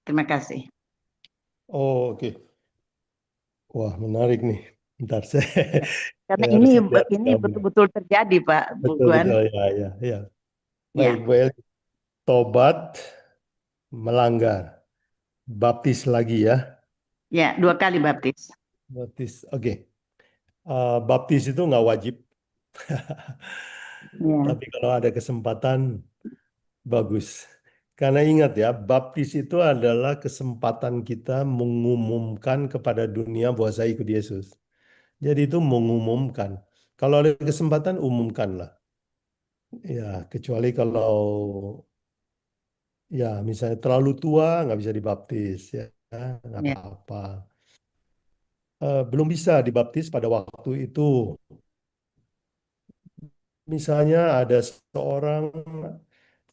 Terima kasih. Oh, oke. Wah, menarik nih. Bentar, saya Karena harus ini lihat betul-betul terjadi, Pak betul, Buguan. betul, ya, ya, ya. Ya, Baik, Bu Eli. Tobat, melanggar, baptis lagi ya. ya, 2 kali baptis. Baptis, oke. Baptis itu nggak wajib, Ya, tapi kalau ada kesempatan, bagus. Karena ingat ya, baptis itu adalah kesempatan kita mengumumkan kepada dunia bahwa saya ikut Yesus. Jadi itu mengumumkan. Kalau ada kesempatan, umumkanlah. Ya, kecuali kalau ya misalnya terlalu tua nggak bisa dibaptis ya, nggak ya, apa-apa. Belum bisa dibaptis pada waktu itu. Misalnya ada seorang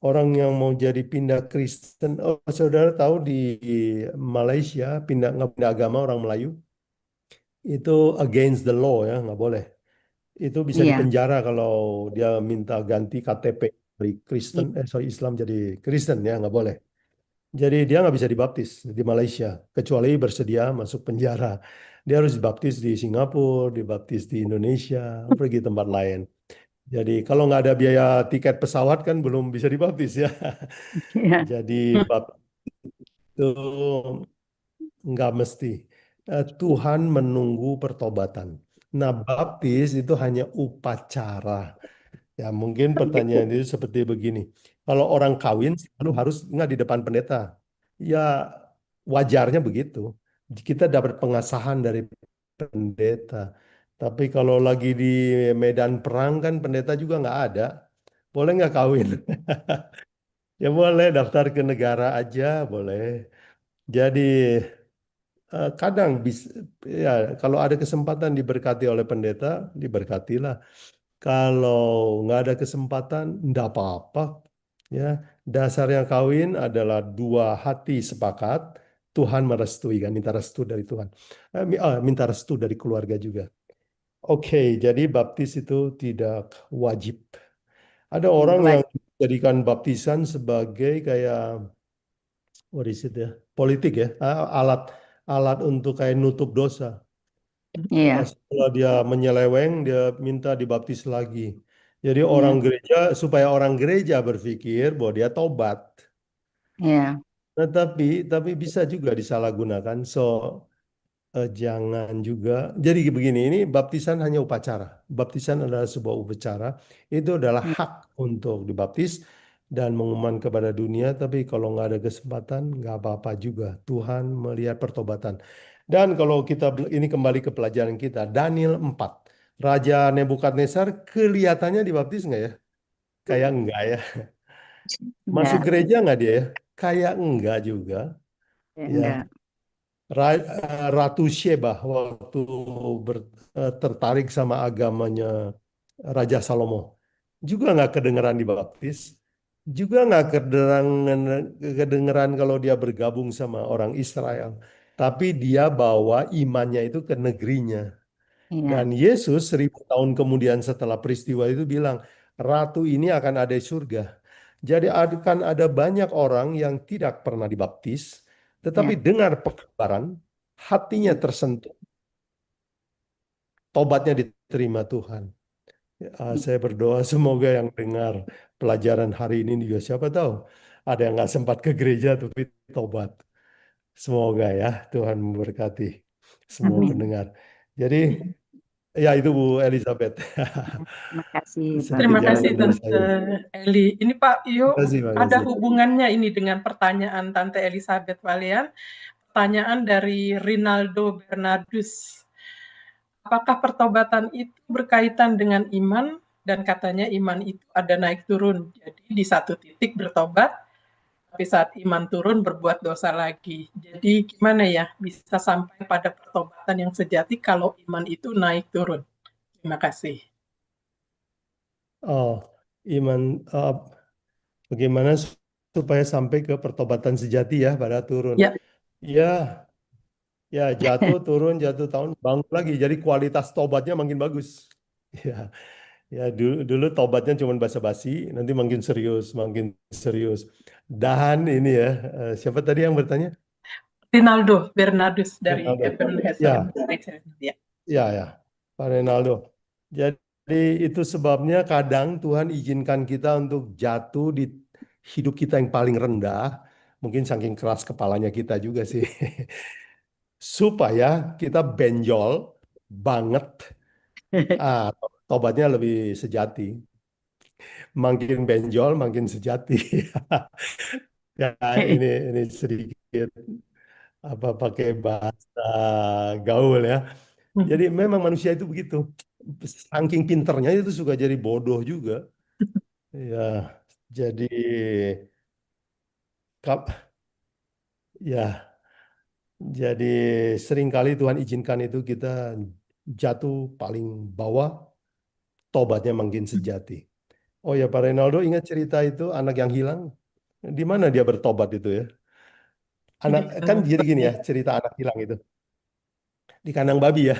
orang yang mau jadi pindah Kristen. Oh, saudara tahu di Malaysia nggak pindah agama orang Melayu itu against the law ya, nggak boleh. Itu bisa iya, dipenjara kalau dia minta ganti KTP dari Kristen, Islam jadi Kristen ya, nggak boleh. Jadi dia nggak bisa dibaptis di Malaysia kecuali bersedia masuk penjara. Dia harus dibaptis di Singapura, dibaptis di Indonesia, pergi tempat lain. Jadi kalau nggak ada biaya tiket pesawat kan belum bisa dibaptis ya. iya, Jadi bab itu nggak mesti. Tuhan menunggu pertobatan. Nah, baptis itu hanya upacara. Ya, mungkin pertanyaan itu seperti begini. Kalau orang kawin selalu harus nggak di depan pendeta. Ya, wajarnya begitu. Kita dapat pengasahan dari pendeta. Tapi kalau lagi di medan perang kan pendeta juga nggak ada. Boleh nggak kawin? Ya boleh, daftar ke negara aja boleh. Jadi kadang bisa, ya kalau ada kesempatan diberkati oleh pendeta, diberkatilah. Kalau nggak ada kesempatan, nggak apa-apa. Ya, dasarnya kawin adalah 2 hati sepakat. Tuhan merestui kan, minta restu dari Tuhan. Minta restu dari keluarga juga. Oke, jadi baptis itu tidak wajib. Ada orang yang jadikan baptisan sebagai kayak what is it ya, politik ya, alat alat untuk kayak nutup dosa. iya, Setelah dia menyeleweng, dia minta dibaptis lagi. Jadi iya, orang gereja, supaya orang gereja berpikir bahwa dia tobat. iya, Nah, tapi bisa juga disalahgunakan. So, Jangan juga. Jadi begini, ini baptisan hanya upacara. Baptisan adalah sebuah upacara. Itu adalah hak untuk dibaptis dan mengumumkan kepada dunia. Tapi kalau nggak ada kesempatan, nggak apa-apa juga. Tuhan melihat pertobatan. Dan kalau kita ini kembali ke pelajaran kita, Daniel 4. Raja Nebukadnezar kelihatannya dibaptis nggak ya? Kayak enggak ya. Masuk Enggak, gereja nggak dia ya? Kayak enggak juga. Ya. enggak. Ratu Sheba waktu tertarik sama agamanya Raja Salomo juga nggak kedengeran dibaptis, juga nggak kedengeran kalau dia bergabung sama orang Israel, tapi dia bawa imannya itu ke negerinya. Iya, Dan Yesus 1000 tahun kemudian setelah peristiwa itu bilang, Ratu ini akan ada di surga. Jadi akan ada banyak orang yang tidak pernah dibaptis, tetapi iya. dengar pekabaran, hatinya tersentuh, tobatnya diterima Tuhan. Saya berdoa semoga yang dengar pelajaran hari ini juga siapa tahu ada yang nggak sempat ke gereja tapi tobat. Semoga ya Tuhan memberkati semua Amin. pendengar. Jadi ya itu Bu Elizabeth. Terima kasih, Sedikit Terima Bapak. kasih jawaban dari Tante saya. Eli. Ini Pak Yo, Terima kasih, terima ada kasih. hubungannya ini dengan pertanyaan Tante Elizabeth Walian. Pertanyaan dari Rinaldo Bernardus. Apakah pertobatan itu berkaitan dengan iman? Dan katanya iman itu ada naik turun. Jadi di satu titik bertobat, tapi saat iman turun berbuat dosa lagi. Jadi gimana ya bisa sampai pada pertobatan yang sejati kalau iman itu naik turun? Terima kasih. Oh, iman bagaimana supaya sampai ke pertobatan sejati ya pada turun. Ya, Ya, ya jatuh tahun, bangun lagi. Jadi kualitas tobatnya makin bagus. Ya, ya dulu tobatnya cuma basa-basi, nanti makin serius. Dan ini ya, siapa tadi yang bertanya? Rinaldo Bernardus dari Ronaldo. Ebenezer Ya, ya. ya, Pak Renaldo. Jadi itu sebabnya kadang Tuhan izinkan kita untuk jatuh di hidup kita yang paling rendah, mungkin saking keras kepalanya kita juga sih, supaya kita benjol banget, ah, tobatnya lebih sejati. Makin benjol, makin sejati. Ya, ini sedikit apa pakai bahasa gaul ya. Jadi memang manusia itu begitu. Saking pinternya itu suka jadi bodoh juga. Ya, jadi kap- ya, jadi seringkali Tuhan izinkan itu kita jatuh paling bawah, tobatnya makin sejati. Oh ya, Pak Renaldo ingat cerita itu anak yang hilang? Di mana dia bertobat itu ya? Anak kan jadi gini ya, cerita anak hilang itu di kandang babi ya,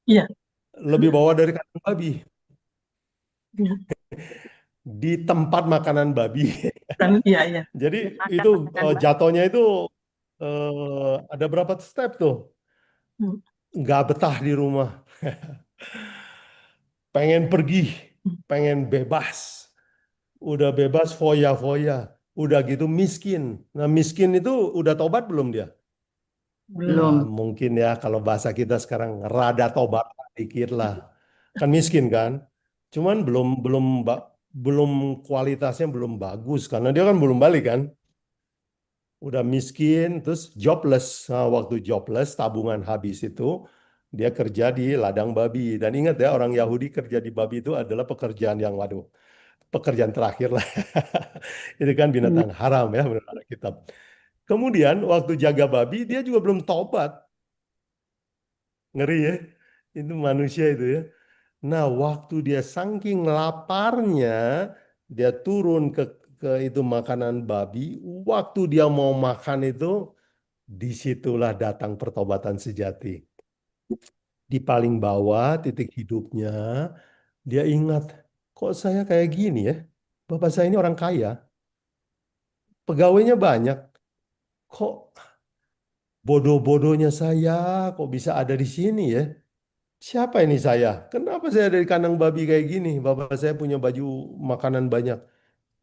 Iya, lebih bawah dari kandang babi, iya. di tempat makanan babi. Kan iya, iya. Jadi Makan itu makanan babi. jatuhnya itu ada berapa step tuh? Hmm. Nggak betah di rumah, pengen pergi, pengen bebas. Udah bebas foya-foya, udah gitu miskin. Nah miskin itu udah tobat belum dia? Ya Belum. mungkin ya kalau bahasa kita sekarang rada tobat dikit lah. Kan miskin kan? Cuman belum kualitasnya belum bagus karena dia kan belum balik kan? Udah miskin, terus jobless. Nah, waktu jobless, tabungan habis itu, dia kerja di ladang babi. Dan ingat ya, orang Yahudi kerja di babi itu adalah pekerjaan yang, waduh, pekerjaan terakhir lah. Itu kan Iya. binatang haram ya, menurut Alkitab. Kemudian, waktu jaga babi, dia juga belum taubat. Ngeri ya, itu manusia itu ya. Nah, waktu dia saking laparnya, dia turun ke itu makanan babi. Waktu dia mau makan itu, disitulah datang pertobatan sejati. Di paling bawah titik hidupnya, dia ingat, kok saya kayak gini ya? Bapak saya ini orang kaya, pegawainya banyak. Kok bodoh-bodohnya saya, kok bisa ada di sini ya? Siapa ini saya? Kenapa saya ada di kandang babi kayak gini? Bapak saya punya baju makanan banyak.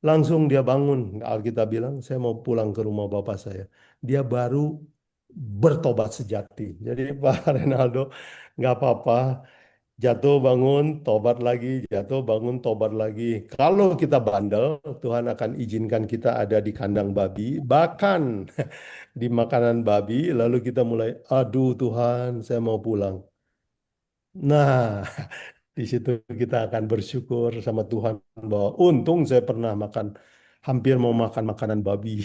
Langsung dia bangun. Alkitab bilang, saya mau pulang ke rumah bapak saya. Dia baru bertobat sejati. Jadi Pak Renaldo, nggak apa-apa, jatuh bangun, tobat lagi, jatuh bangun, tobat lagi. Kalau kita bandel, Tuhan akan izinkan kita ada di kandang babi, bahkan di makanan babi, lalu kita mulai, aduh Tuhan, saya mau pulang. Nah, di situ kita akan bersyukur sama Tuhan bahwa untung saya pernah makan, hampir mau makan makanan babi.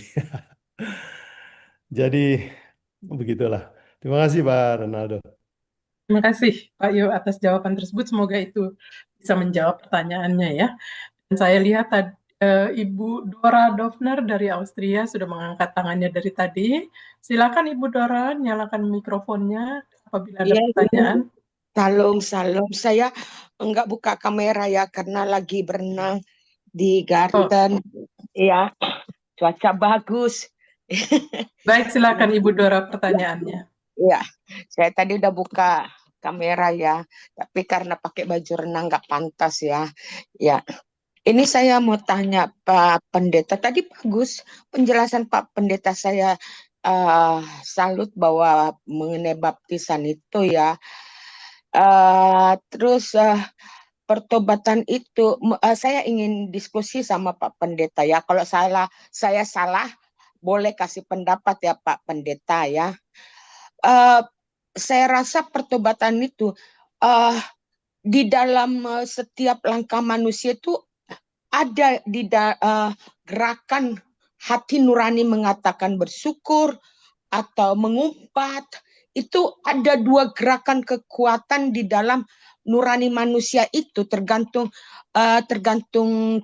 Jadi begitulah. Terima kasih Pak Ronaldo. Terima kasih Pak Yo atas jawaban tersebut. Semoga itu bisa menjawab pertanyaannya ya. Dan saya lihat tadi Ibu Dora Dovner dari Austria sudah mengangkat tangannya dari tadi. Silakan Ibu Dora, nyalakan mikrofonnya apabila ada Iya, pertanyaan. Salam, salam. Saya enggak buka kamera ya karena lagi berenang di garden. Ya, cuaca bagus. Baik, silakan Ibu Dora pertanyaannya. Ya, saya tadi udah buka kamera ya, tapi karena pakai baju renang nggak pantas ya. Ya, ini saya mau tanya Pak Pendeta. Tadi bagus penjelasan Pak Pendeta, saya salut bahwa mengenai baptisan itu ya. Terus pertobatan itu saya ingin diskusi sama Pak Pendeta ya. Kalau saya salah boleh kasih pendapat ya Pak Pendeta ya. Saya rasa pertobatan itu di dalam setiap langkah manusia itu ada di gerakan hati nurani mengatakan bersyukur atau mengumpat. Itu ada dua gerakan kekuatan di dalam nurani manusia itu, tergantung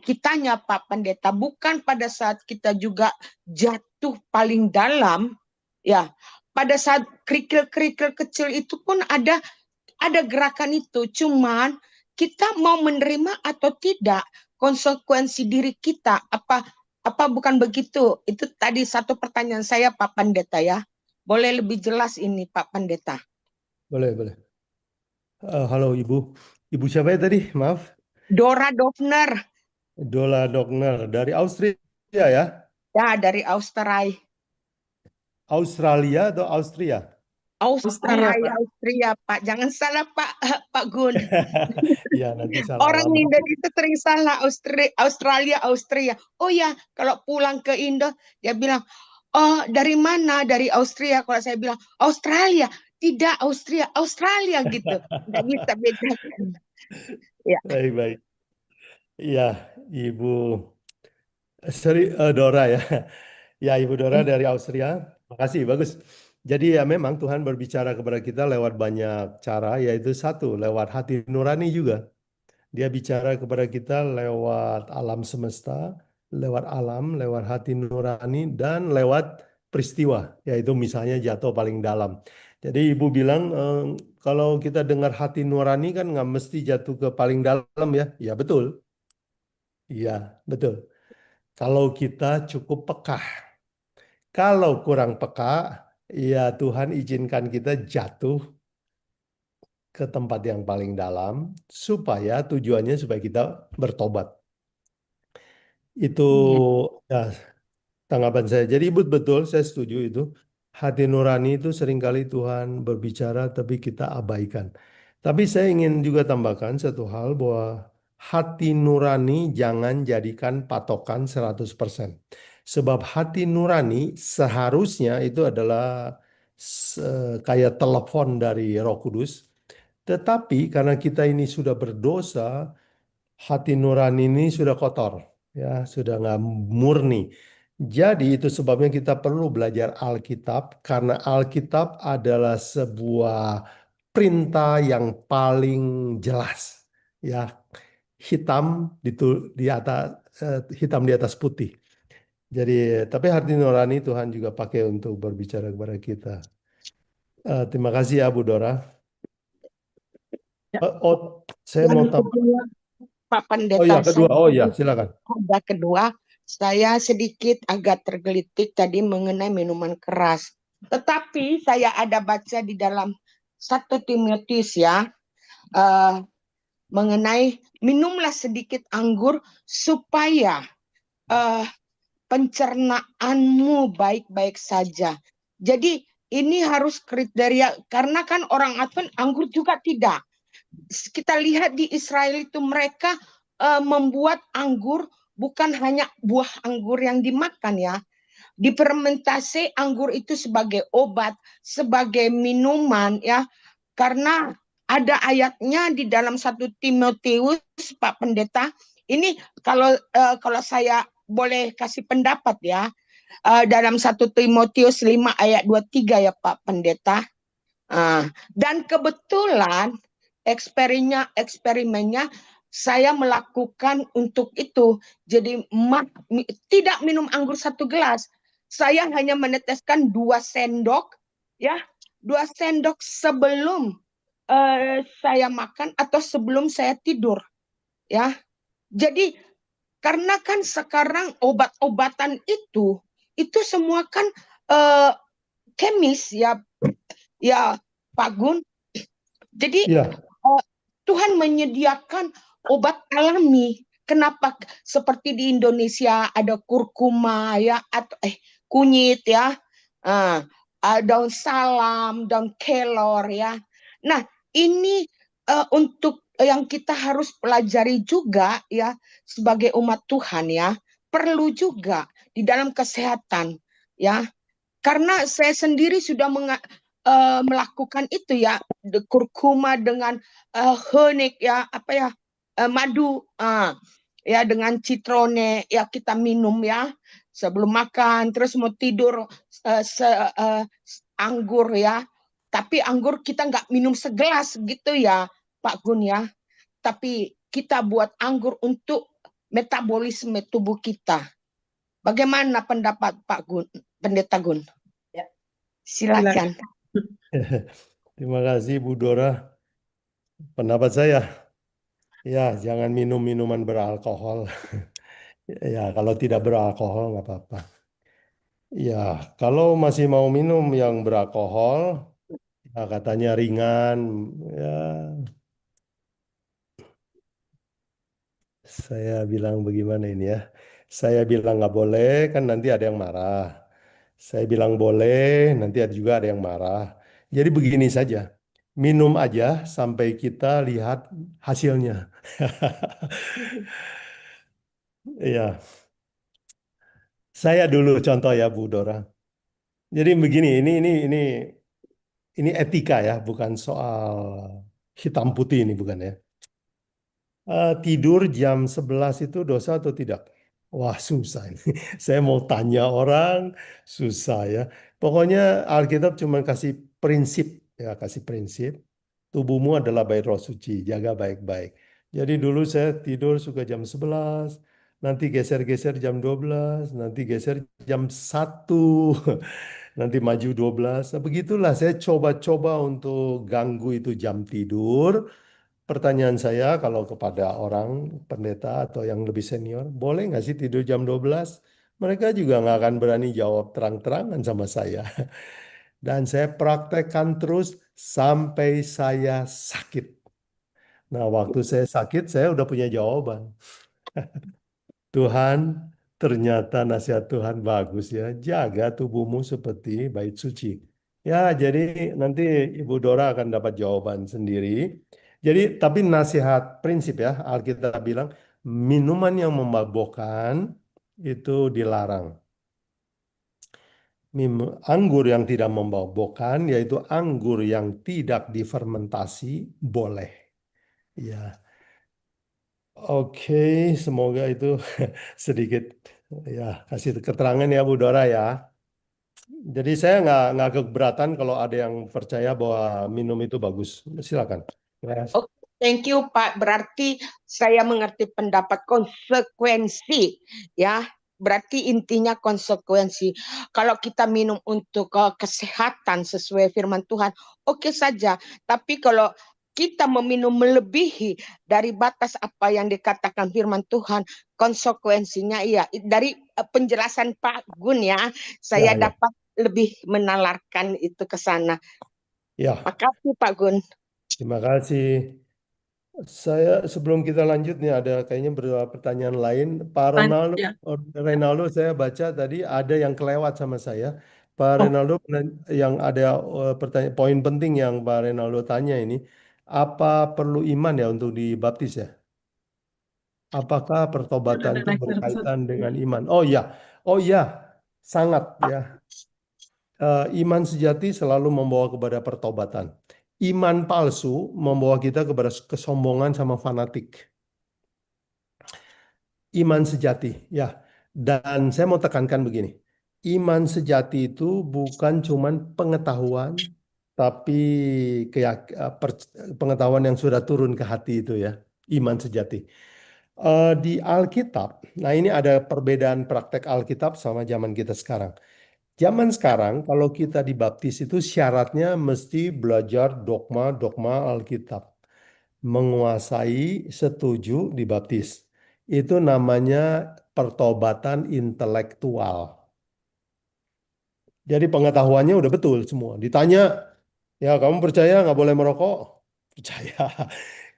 kitanya Pak Pendeta. Bukan pada saat kita juga jatuh paling dalam ya, pada saat kerikil-kerikil kecil itu pun ada gerakan itu. Cuman kita mau menerima atau tidak konsekuensi diri kita, apa bukan begitu? Itu tadi satu pertanyaan saya Pak Pendeta ya. Boleh lebih jelas ini Pak Pendeta? Boleh, boleh. Halo Ibu. Ibu siapa ya tadi? Maaf. Dora Dovner. Dola Dogner dari Austria ya? Ya, dari Australia. Australia atau Austria? Austria, Pak. Austria, Pak. Jangan salah Pak Gun. Ya, nanti salah Orang alamat. Indo itu sering salah Austria. Oh ya, kalau pulang ke Indo dia bilang, "Oh, dari mana?" Dari Austria. Kalau saya bilang, "Australia." Tidak, Australia gitu. Nggak bisa bedakan. Ya. Baik, baik. Ya, Ibu Dora ya. Ya, Ibu Dora dari Austria. Makasih, bagus. Jadi ya memang Tuhan berbicara kepada kita lewat banyak cara, yaitu satu, lewat hati nurani juga. Dia bicara kepada kita lewat alam semesta, lewat alam, lewat hati nurani, dan lewat peristiwa, yaitu misalnya jatuh paling dalam. Jadi Ibu bilang, kalau kita dengar hati nurani kan nggak mesti jatuh ke paling dalam ya. Ya betul. Iya, betul. Kalau kita cukup peka. Kalau kurang peka, ya Tuhan izinkan kita jatuh ke tempat yang paling dalam, supaya tujuannya supaya kita bertobat. Itu ya, tanggapan saya. Jadi Ibu betul, saya setuju itu. Hati nurani itu seringkali Tuhan berbicara tapi kita abaikan. Tapi saya ingin juga tambahkan satu hal bahwa hati nurani jangan jadikan patokan 100%. Sebab hati nurani seharusnya itu adalah kayak telepon dari Roh Kudus. Tetapi karena kita ini sudah berdosa, hati nurani ini sudah kotor, ya, sudah nggak murni. Jadi itu sebabnya kita perlu belajar Alkitab karena Alkitab adalah sebuah perintah yang paling jelas, ya, hitam di atas putih. Jadi, tapi hati nurani Tuhan juga pakai untuk berbicara kepada kita. Terima kasih ya Bu Dora. Ya. Saya mau Yang tambah. kedua, Pak Pendeta. Oh ya, kedua. Oh ya, silakan. Ada kedua, saya sedikit agak tergelitik tadi mengenai minuman keras. Tetapi saya ada baca di dalam 1 Timotius ya, mengenai minumlah sedikit anggur supaya pencernaanmu baik-baik saja. Jadi ini harus kriteria, karena kan orang Advent anggur juga tidak. Kita lihat di Israel itu mereka membuat anggur bukan hanya buah anggur yang dimakan ya. Difermentasi anggur itu sebagai obat, sebagai minuman ya. Karena ada ayatnya di dalam 1 Timotius, Pak Pendeta. Ini kalau saya boleh kasih pendapat ya. Dalam 1 Timotius 5 ayat 23 ya Pak Pendeta. Dan kebetulan eksperimennya saya melakukan untuk itu. Jadi tidak minum anggur 1 gelas. Saya hanya meneteskan 2 sendok ya, 2 sendok sebelum saya makan atau sebelum saya tidur ya. Jadi karena kan sekarang obat-obatan itu semua kan kemis ya Pak Gun. Jadi Ya, Tuhan menyediakan obat alami. Kenapa seperti di Indonesia ada kurkuma ya atau kunyit ya, daun salam, daun kelor ya. Nah ini untuk yang kita harus pelajari juga ya sebagai umat Tuhan ya, perlu juga di dalam kesehatan ya. Karena saya sendiri sudah melakukan itu ya, kurkuma dengan honig ya, madu ya dengan citrone ya kita minum ya sebelum makan, terus mau tidur anggur ya. Tapi anggur kita nggak minum segelas gitu ya Pak Gun ya. Tapi kita buat anggur untuk metabolisme tubuh kita. Bagaimana pendapat Pak Gun, Pendeta Gun? Ya. Silakan. terima kasih Bu Dora. Pendapat saya, ya jangan minum minuman beralkohol. Ya kalau tidak beralkohol nggak apa-apa. Ya kalau masih mau minum yang beralkohol, ya katanya ringan, ya saya bilang bagaimana ini ya. Saya bilang nggak boleh, kan nanti ada yang marah. Saya bilang boleh, nanti juga ada yang marah. Jadi begini saja, minum aja sampai kita lihat hasilnya. Iya, saya dulu contoh ya Bu Dora. Jadi begini, ini etika ya, bukan soal hitam putih ini bukan ya. Tidur jam 11 itu dosa atau tidak? Wah, susah ini. Saya mau tanya orang, susah ya. Pokoknya Alkitab cuma kasih prinsip, ya kasih prinsip. Tubuhmu adalah bait roh suci, jaga baik-baik. Jadi dulu saya tidur suka jam 11, nanti geser-geser jam 12, nanti geser jam 1, nanti maju 12. Nah, begitulah saya coba-coba untuk ganggu itu jam tidur. Pertanyaan saya kalau kepada orang pendeta atau yang lebih senior, boleh nggak sih tidur jam 12? Mereka juga nggak akan berani jawab terang-terangan sama saya. Dan saya praktekkan terus sampai saya sakit. Nah, waktu saya sakit, saya udah punya jawaban. Tuhan, ternyata nasihat Tuhan bagus ya. Jaga tubuhmu seperti bait suci. Ya, jadi nanti Ibu Dora akan dapat jawaban sendiri. Jadi, tapi nasihat prinsip ya, Alkitab bilang, minuman yang memabukkan itu dilarang. Anggur yang tidak memabukkan, yaitu anggur yang tidak difermentasi, boleh. Ya, oke, semoga itu sedikit ya kasih keterangan ya Bu Dora ya. Jadi saya nggak keberatan kalau ada yang percaya bahwa minum itu bagus. Silakan. Ya. Oke, thank you Pak. Berarti saya mengerti pendapat konsekuensi ya. Berarti intinya konsekuensi. Kalau kita minum untuk kesehatan sesuai firman Tuhan, oke saja. Tapi kalau kita meminum melebihi dari batas apa yang dikatakan firman Tuhan, konsekuensinya iya. Dari penjelasan Pak Gun ya, saya Ya. dapat lebih menalarkan itu ke sana. Ya, Makasih Pak Gun. terima kasih. Saya sebelum kita lanjut nih ada kayaknya beberapa pertanyaan lain. Pak Ya. Ronaldo, saya baca tadi ada yang kelewat sama saya. Pak Oh, Renaldo, yang ada pertanyaan poin penting yang Pak Renaldo tanya ini, apa perlu iman ya untuk dibaptis ya? Apakah ada pertobatan dan itu exercise. berkaitan dengan iman? Oh ya, sangat ya. Iman sejati selalu membawa kepada pertobatan. Iman palsu membawa kita kepada kesombongan sama fanatik. Iman sejati, ya. Dan saya mau tekankan begini. Iman sejati itu bukan cuman pengetahuan, tapi pengetahuan yang sudah turun ke hati itu ya. Iman sejati. Di Alkitab, nah ini ada perbedaan praktek Alkitab sama zaman kita sekarang. Zaman sekarang, kalau kita dibaptis itu syaratnya mesti belajar dogma-dogma Alkitab. Menguasai, setuju, dibaptis. Itu namanya pertobatan intelektual. Jadi pengetahuannya udah betul semua. Ditanya, ya kamu percaya nggak boleh merokok? Percaya.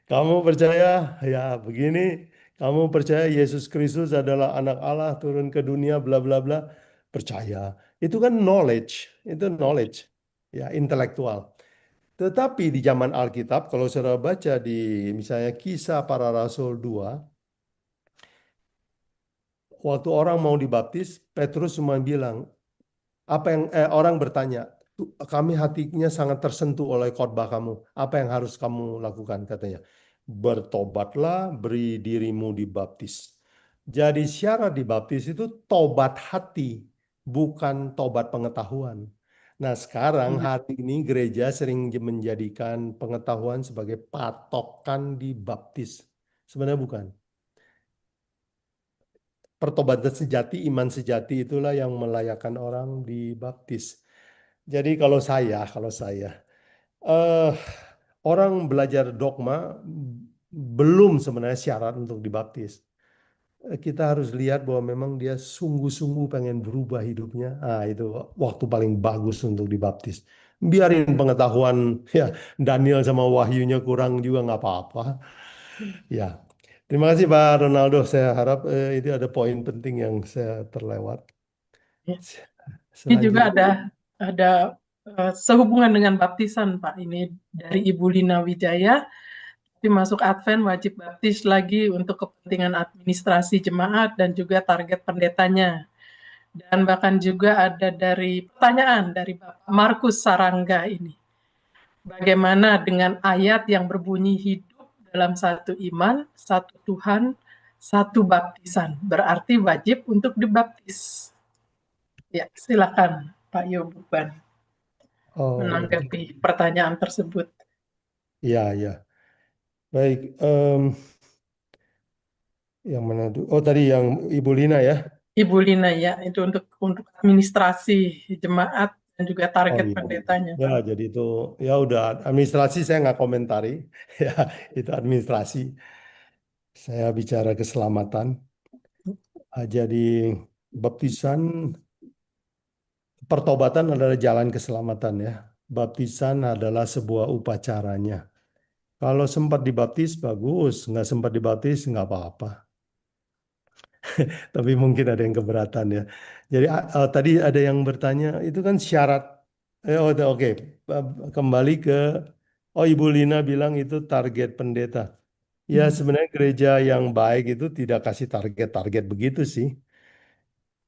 Kamu percaya? Ya begini. Kamu percaya Yesus Kristus adalah anak Allah turun ke dunia bla bla bla? Percaya. Itu kan knowledge. Itu knowledge. Ya, intelektual. Tetapi di zaman Alkitab, kalau saudara baca di misalnya Kisah Para Rasul 2, waktu orang mau dibaptis, Petrus cuma bilang, orang bertanya, kami hatinya sangat tersentuh oleh khotbah kamu. Apa yang harus kamu lakukan katanya? Bertobatlah, beri dirimu dibaptis. Jadi syarat dibaptis itu tobat hati, bukan tobat pengetahuan. Nah sekarang hari ini gereja sering menjadikan pengetahuan sebagai patokan dibaptis. Sebenarnya bukan. Pertobatan sejati, iman sejati itulah yang melayakkan orang dibaptis. Jadi kalau saya, eh, orang belajar dogma belum sebenarnya syarat untuk dibaptis. Kita harus lihat bahwa memang dia sungguh-sungguh pengen berubah hidupnya. Itu waktu paling bagus untuk dibaptis. Biarin pengetahuan ya Daniel sama Wahyunya kurang juga nggak apa-apa. Ya, terima kasih Pak Ronaldo. Saya harap itu ada poin penting yang saya terlewat. ya. Ini juga Selanjutnya. ada sehubungan dengan baptisan, Pak. Ini dari Ibu Lina Wijaya. Tapi masuk Advent wajib baptis lagi untuk kepentingan administrasi jemaat dan juga target pendetanya. Dan bahkan juga ada dari pertanyaan dari Bapak Markus Sarangga ini. Bagaimana dengan ayat yang berbunyi hidup dalam satu iman, satu Tuhan, satu baptisan? Berarti wajib untuk dibaptis. Ya, silakan Pak Yobuban menanggapi pertanyaan tersebut. Ya. Baik, yang mana tuh? Oh tadi yang Ibu Lina ya? Ibu Lina ya, itu untuk administrasi jemaat dan juga target iya. pendetanya. Ya, jadi itu ya udah administrasi saya nggak komentari, ya itu administrasi. Saya bicara keselamatan. Jadi baptisan, pertobatan adalah jalan keselamatan ya. Baptisan adalah sebuah upacaranya. Kalau sempat dibaptis bagus, nggak sempat dibaptis nggak apa-apa. Tapi mungkin ada yang keberatan ya. Jadi tadi ada yang bertanya, itu kan syarat. Oke. Kembali ke, Ibu Lina bilang itu target pendeta. Ya sebenarnya gereja yang baik itu tidak kasih target-target begitu sih.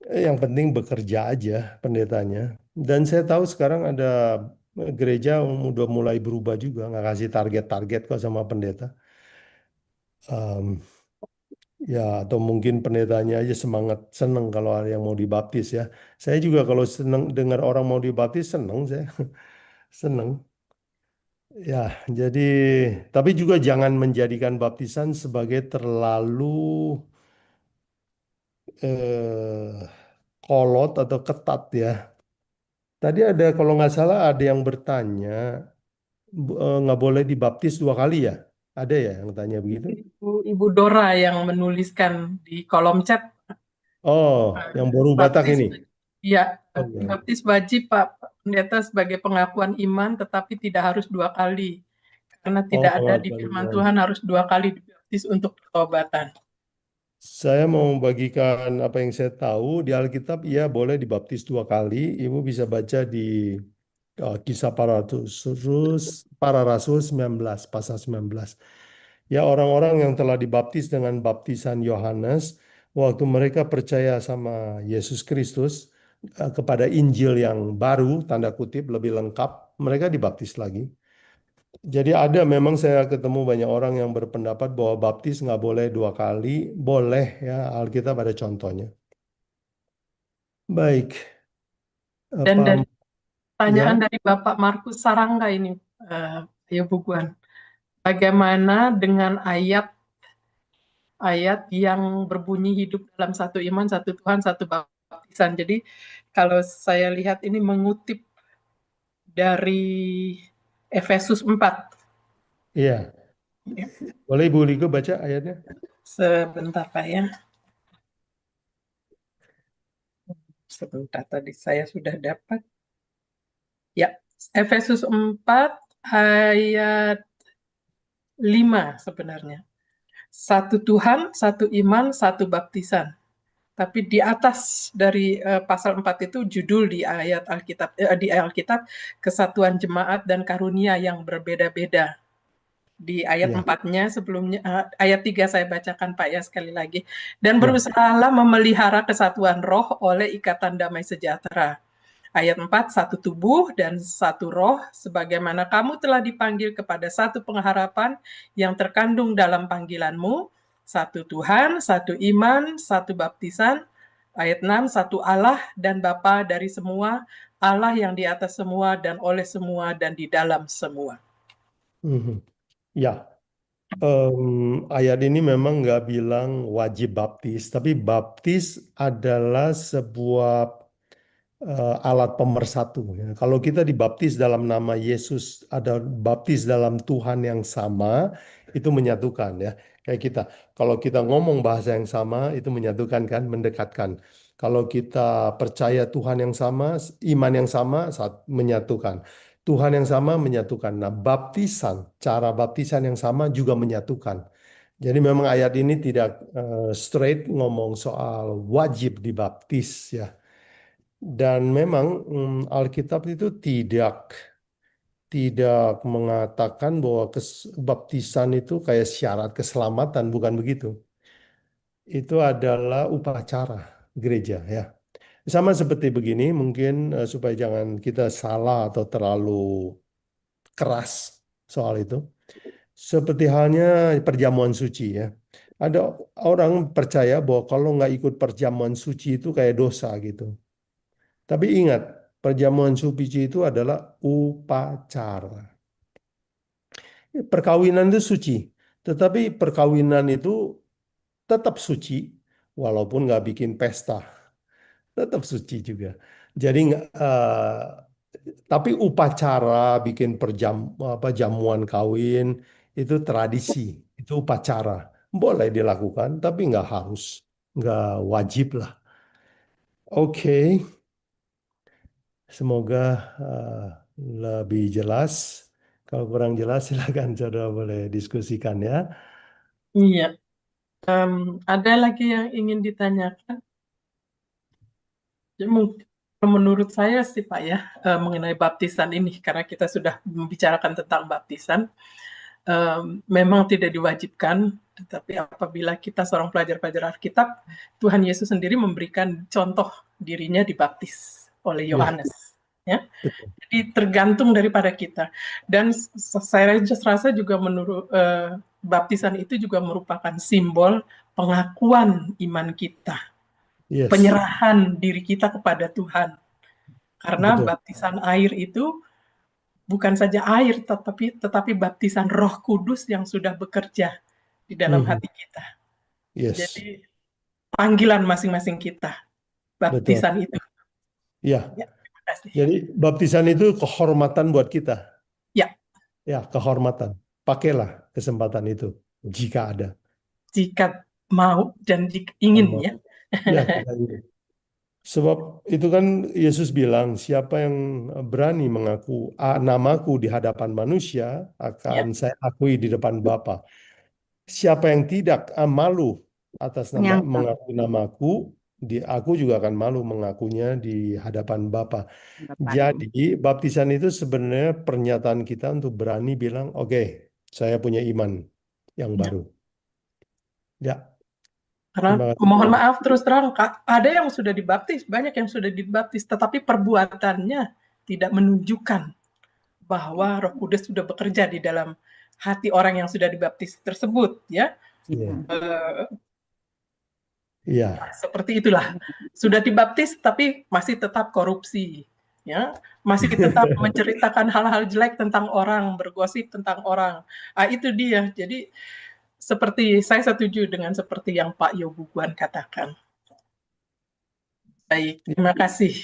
Yang penting bekerja aja pendetanya. Dan saya tahu sekarang ada gereja udah mulai berubah juga, nggak kasih target-target kok sama pendeta. Ya, atau mungkin pendetanya aja semangat, seneng kalau ada yang mau dibaptis ya. Saya juga kalau seneng dengar orang mau dibaptis, seneng saya. Seneng. Ya, jadi tapi juga jangan menjadikan baptisan sebagai terlalu eh, kolot atau ketat ya. Tadi ada kalau nggak salah ada yang bertanya nggak boleh dibaptis 2 kali ya? Ada ya yang tanya begitu? Ibu Dora yang menuliskan di kolom chat. Oh, yang baru Batak Baptis, ini. ya, Oh, ya. baptis wajib Pak Pendeta sebagai pengakuan iman, tetapi tidak harus 2 kali. Karena tidak ada di firman Tuhan harus 2 kali dibaptis untuk pertobatan. Saya mau bagikan apa yang saya tahu di Alkitab. Ia boleh dibaptis 2 kali. Ibu bisa baca di Kisah Para Rasul 19, pasal 19. Ya, orang-orang yang telah dibaptis dengan baptisan Yohanes, waktu mereka percaya sama Yesus Kristus, kepada Injil yang baru, tanda kutip, lebih lengkap, mereka dibaptis lagi. Jadi ada, memang saya ketemu banyak orang yang berpendapat bahwa baptis nggak boleh 2 kali. Boleh ya, Alkitab ada contohnya. Baik, Dan apa dari pertanyaan ya? dari Bapak Markus Sarangga ini, ya Bu Guan, bagaimana dengan ayat yang berbunyi hidup dalam satu iman, satu Tuhan, satu baptisan. Jadi kalau saya lihat ini mengutip dari Efesus 4. Iya, Ya, boleh Ibu Ligo baca ayatnya? sebentar Pak ya. Sebentar, tadi saya sudah dapat. Ya, Efesus 4 ayat 5 sebenarnya. Satu Tuhan, satu iman, satu baptisan. Tapi di atas dari pasal 4 itu judul di Alkitab kesatuan jemaat dan karunia yang berbeda-beda. Di ayat Iya, 4-nya sebelumnya, ayat 3 saya bacakan Pak ya sekali lagi. Dan ya. berusahalah memelihara kesatuan roh oleh ikatan damai sejahtera. Ayat 4, satu tubuh dan satu roh, sebagaimana kamu telah dipanggil kepada satu pengharapan yang terkandung dalam panggilanmu, satu Tuhan, satu iman, satu baptisan. Ayat 6, satu Allah dan Bapa dari semua, Allah yang di atas semua dan oleh semua dan di dalam semua. Mhm. Ya, ayat ini memang nggak bilang wajib baptis, tapi baptis adalah sebuah alat pemersatu. Ya. Kalau kita dibaptis dalam nama Yesus, ada baptis dalam Tuhan yang sama, itu menyatukan ya. Kayak kita, kalau kita ngomong bahasa yang sama, itu menyatukan kan, mendekatkan. Kalau kita percaya Tuhan yang sama, iman yang sama, menyatukan. Tuhan yang sama menyatukan. Nah, baptisan, cara baptisan yang sama juga menyatukan. Jadi memang ayat ini tidak straight ngomong soal wajib dibaptis ya. Dan memang Alkitab itu tidak mengatakan bahwa baptisan itu kayak syarat keselamatan, bukan begitu. Itu adalah upacara gereja ya. Sama seperti begini, mungkin supaya jangan kita salah atau terlalu keras soal itu. Seperti halnya perjamuan suci ya. Ada orang percaya bahwa kalau nggak ikut perjamuan suci itu kayak dosa gitu. Tapi ingat, perjamuan suci itu adalah upacara. Perkawinan itu suci, tetapi perkawinan itu tetap suci, walaupun nggak bikin pesta, tetap suci juga. Jadi tapi upacara bikin jamuan kawin itu tradisi, itu upacara, boleh dilakukan, tapi nggak harus, nggak wajib lah. Oke. Semoga lebih jelas. Kalau kurang jelas, silakan saudara boleh diskusikan ya. Iya. Ada lagi yang ingin ditanyakan? Ya, mungkin menurut saya sih Pak ya, mengenai baptisan ini, karena kita sudah membicarakan tentang baptisan, memang tidak diwajibkan, tetapi apabila kita seorang pelajar-pelajar Alkitab, Tuhan Yesus sendiri memberikan contoh dirinya dibaptis oleh Ya, Yohanes. Ya, betul. jadi tergantung daripada kita. Dan saya rasa juga menurut baptisan itu juga merupakan simbol pengakuan iman kita, Yes, penyerahan diri kita kepada Tuhan. Karena betul. baptisan air itu bukan saja air, tetapi baptisan Roh Kudus yang sudah bekerja di dalam Mhm. hati kita. Yes, Jadi panggilan masing-masing kita, betul. baptisan itu. Ya, Ya, terima kasih. jadi baptisan itu kehormatan buat kita. Ya, Ya, kehormatan. Pakailah kesempatan itu jika ada. jika mau dan ingin Sama. ya. Ya, kita ingin. Sebab itu kan Yesus bilang, siapa yang berani mengaku namaku di hadapan manusia akan Ya, saya akui di depan Bapa. Siapa yang tidak malu atas Menyangkal. mengakui namaku, aku juga akan malu mengakunya di hadapan Bapa. Bapak. Jadi baptisan itu sebenarnya pernyataan kita untuk berani bilang, oke, saya punya iman yang Ya. baru. Ya, Karena terima kasih. mohon maaf terus terang, ada yang sudah dibaptis, banyak yang sudah dibaptis, tetapi perbuatannya tidak menunjukkan bahwa Roh Kudus sudah bekerja di dalam hati orang yang sudah dibaptis tersebut, ya. Iya. Eh, Iya. Seperti itulah. Sudah dibaptis tapi masih tetap korupsi, ya. Masih tetap menceritakan hal-hal jelek tentang orang, bergosip tentang orang. Itu dia. Jadi seperti saya setuju dengan seperti yang Pak Yobuguan katakan. Baik, terima kasih.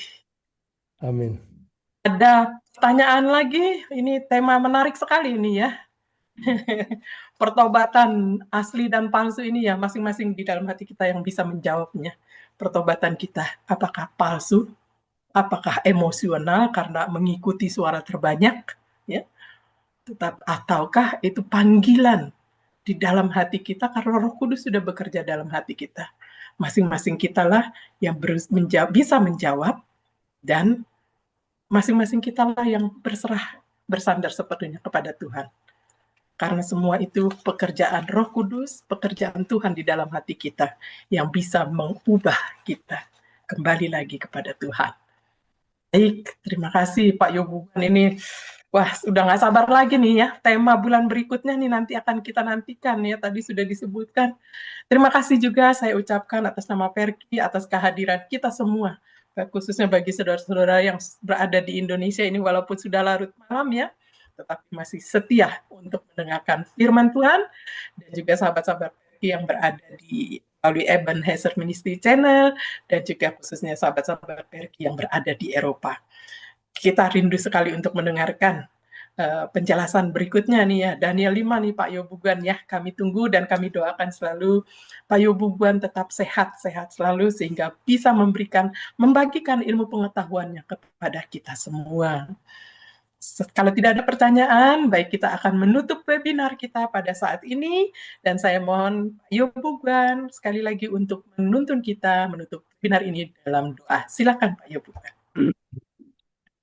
Amin. Ada pertanyaan lagi? Ini tema menarik sekali ini ya. Pertobatan asli dan palsu ini ya, masing-masing di dalam hati kita yang bisa menjawabnya. Pertobatan kita, apakah palsu? Apakah emosional karena mengikuti suara terbanyak? Ya, ataukah itu panggilan di dalam hati kita karena Roh Kudus sudah bekerja dalam hati kita. Masing-masing kitalah yang bisa menjawab, dan masing-masing kitalah yang berserah, bersandar sepenuhnya kepada Tuhan. Karena semua itu pekerjaan Roh Kudus, pekerjaan Tuhan di dalam hati kita yang bisa mengubah kita kembali lagi kepada Tuhan. Baik, terima kasih Pak Yobugan. Ini wah, sudah nggak sabar lagi nih ya. Tema bulan berikutnya nih nanti akan kita nantikan ya. Tadi sudah disebutkan. Terima kasih juga saya ucapkan atas nama Perki, atas kehadiran kita semua. Khususnya bagi saudara-saudara yang berada di Indonesia ini walaupun sudah larut malam ya, tetapi masih setia untuk mendengarkan firman Tuhan. Dan juga sahabat-sahabat Perki yang berada di melalui Ebenezer Ministry Channel, dan juga khususnya sahabat-sahabat Perki yang berada di Eropa. Kita rindu sekali untuk mendengarkan penjelasan berikutnya nih ya, Daniel 5 nih Pak Yobugan ya, kami tunggu dan kami doakan selalu Pak Yobugan tetap sehat-sehat selalu sehingga bisa membagikan ilmu pengetahuannya kepada kita semua. Kalau tidak ada pertanyaan, baik kita akan menutup webinar kita pada saat ini, dan saya mohon Pak Yobugan sekali lagi untuk menuntun kita menutup webinar ini dalam doa. Silakan Pak Yobugan.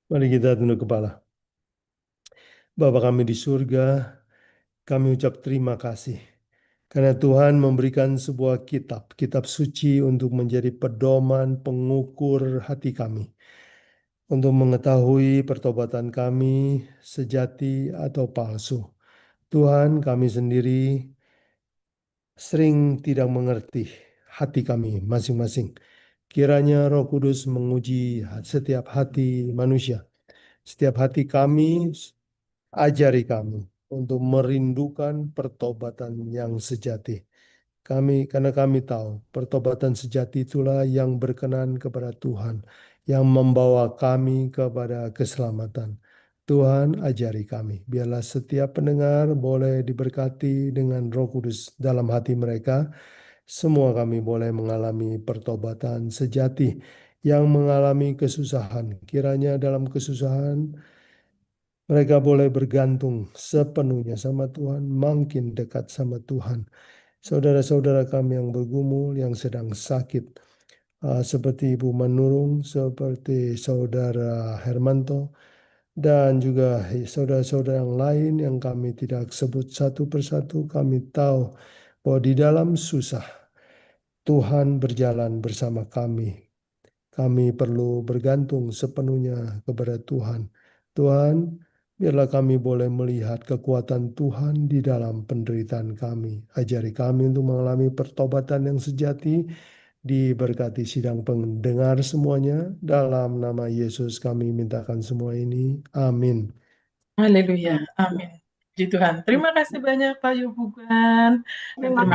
Mari kita tunduk kepala. Bapa kami di surga, kami ucap terima kasih karena Tuhan memberikan sebuah kitab suci untuk menjadi pedoman pengukur hati kami, untuk mengetahui pertobatan kami sejati atau palsu. Tuhan, kami sendiri sering tidak mengerti hati kami masing-masing. Kiranya Roh Kudus menguji setiap hati manusia, setiap hati kami. Ajari kami untuk merindukan pertobatan yang sejati. Karena kami tahu pertobatan sejati itulah yang berkenan kepada Tuhan, yang membawa kami kepada keselamatan. Tuhan, ajari kami. Biarlah setiap pendengar boleh diberkati dengan Roh Kudus dalam hati mereka. Semua kami boleh mengalami pertobatan sejati, yang mengalami kesusahan. Kiranya dalam kesusahan mereka boleh bergantung sepenuhnya sama Tuhan, makin dekat sama Tuhan. Saudara-saudara kami yang bergumul, yang sedang sakit, seperti Ibu Manurung, seperti Saudara Hermanto, dan juga saudara-saudara yang lain yang kami tidak sebut satu persatu, kami tahu bahwa di dalam susah, Tuhan berjalan bersama kami. Kami perlu bergantung sepenuhnya kepada Tuhan. Tuhan, biarlah kami boleh melihat kekuatan Tuhan di dalam penderitaan kami. Ajari kami untuk mengalami pertobatan yang sejati. Diberkati sidang pendengar semuanya. Dalam nama Yesus kami mintakan semua ini. Amin. Haleluya. Amin. Puji Tuhan. Terima kasih banyak Pak Yobugan. Terima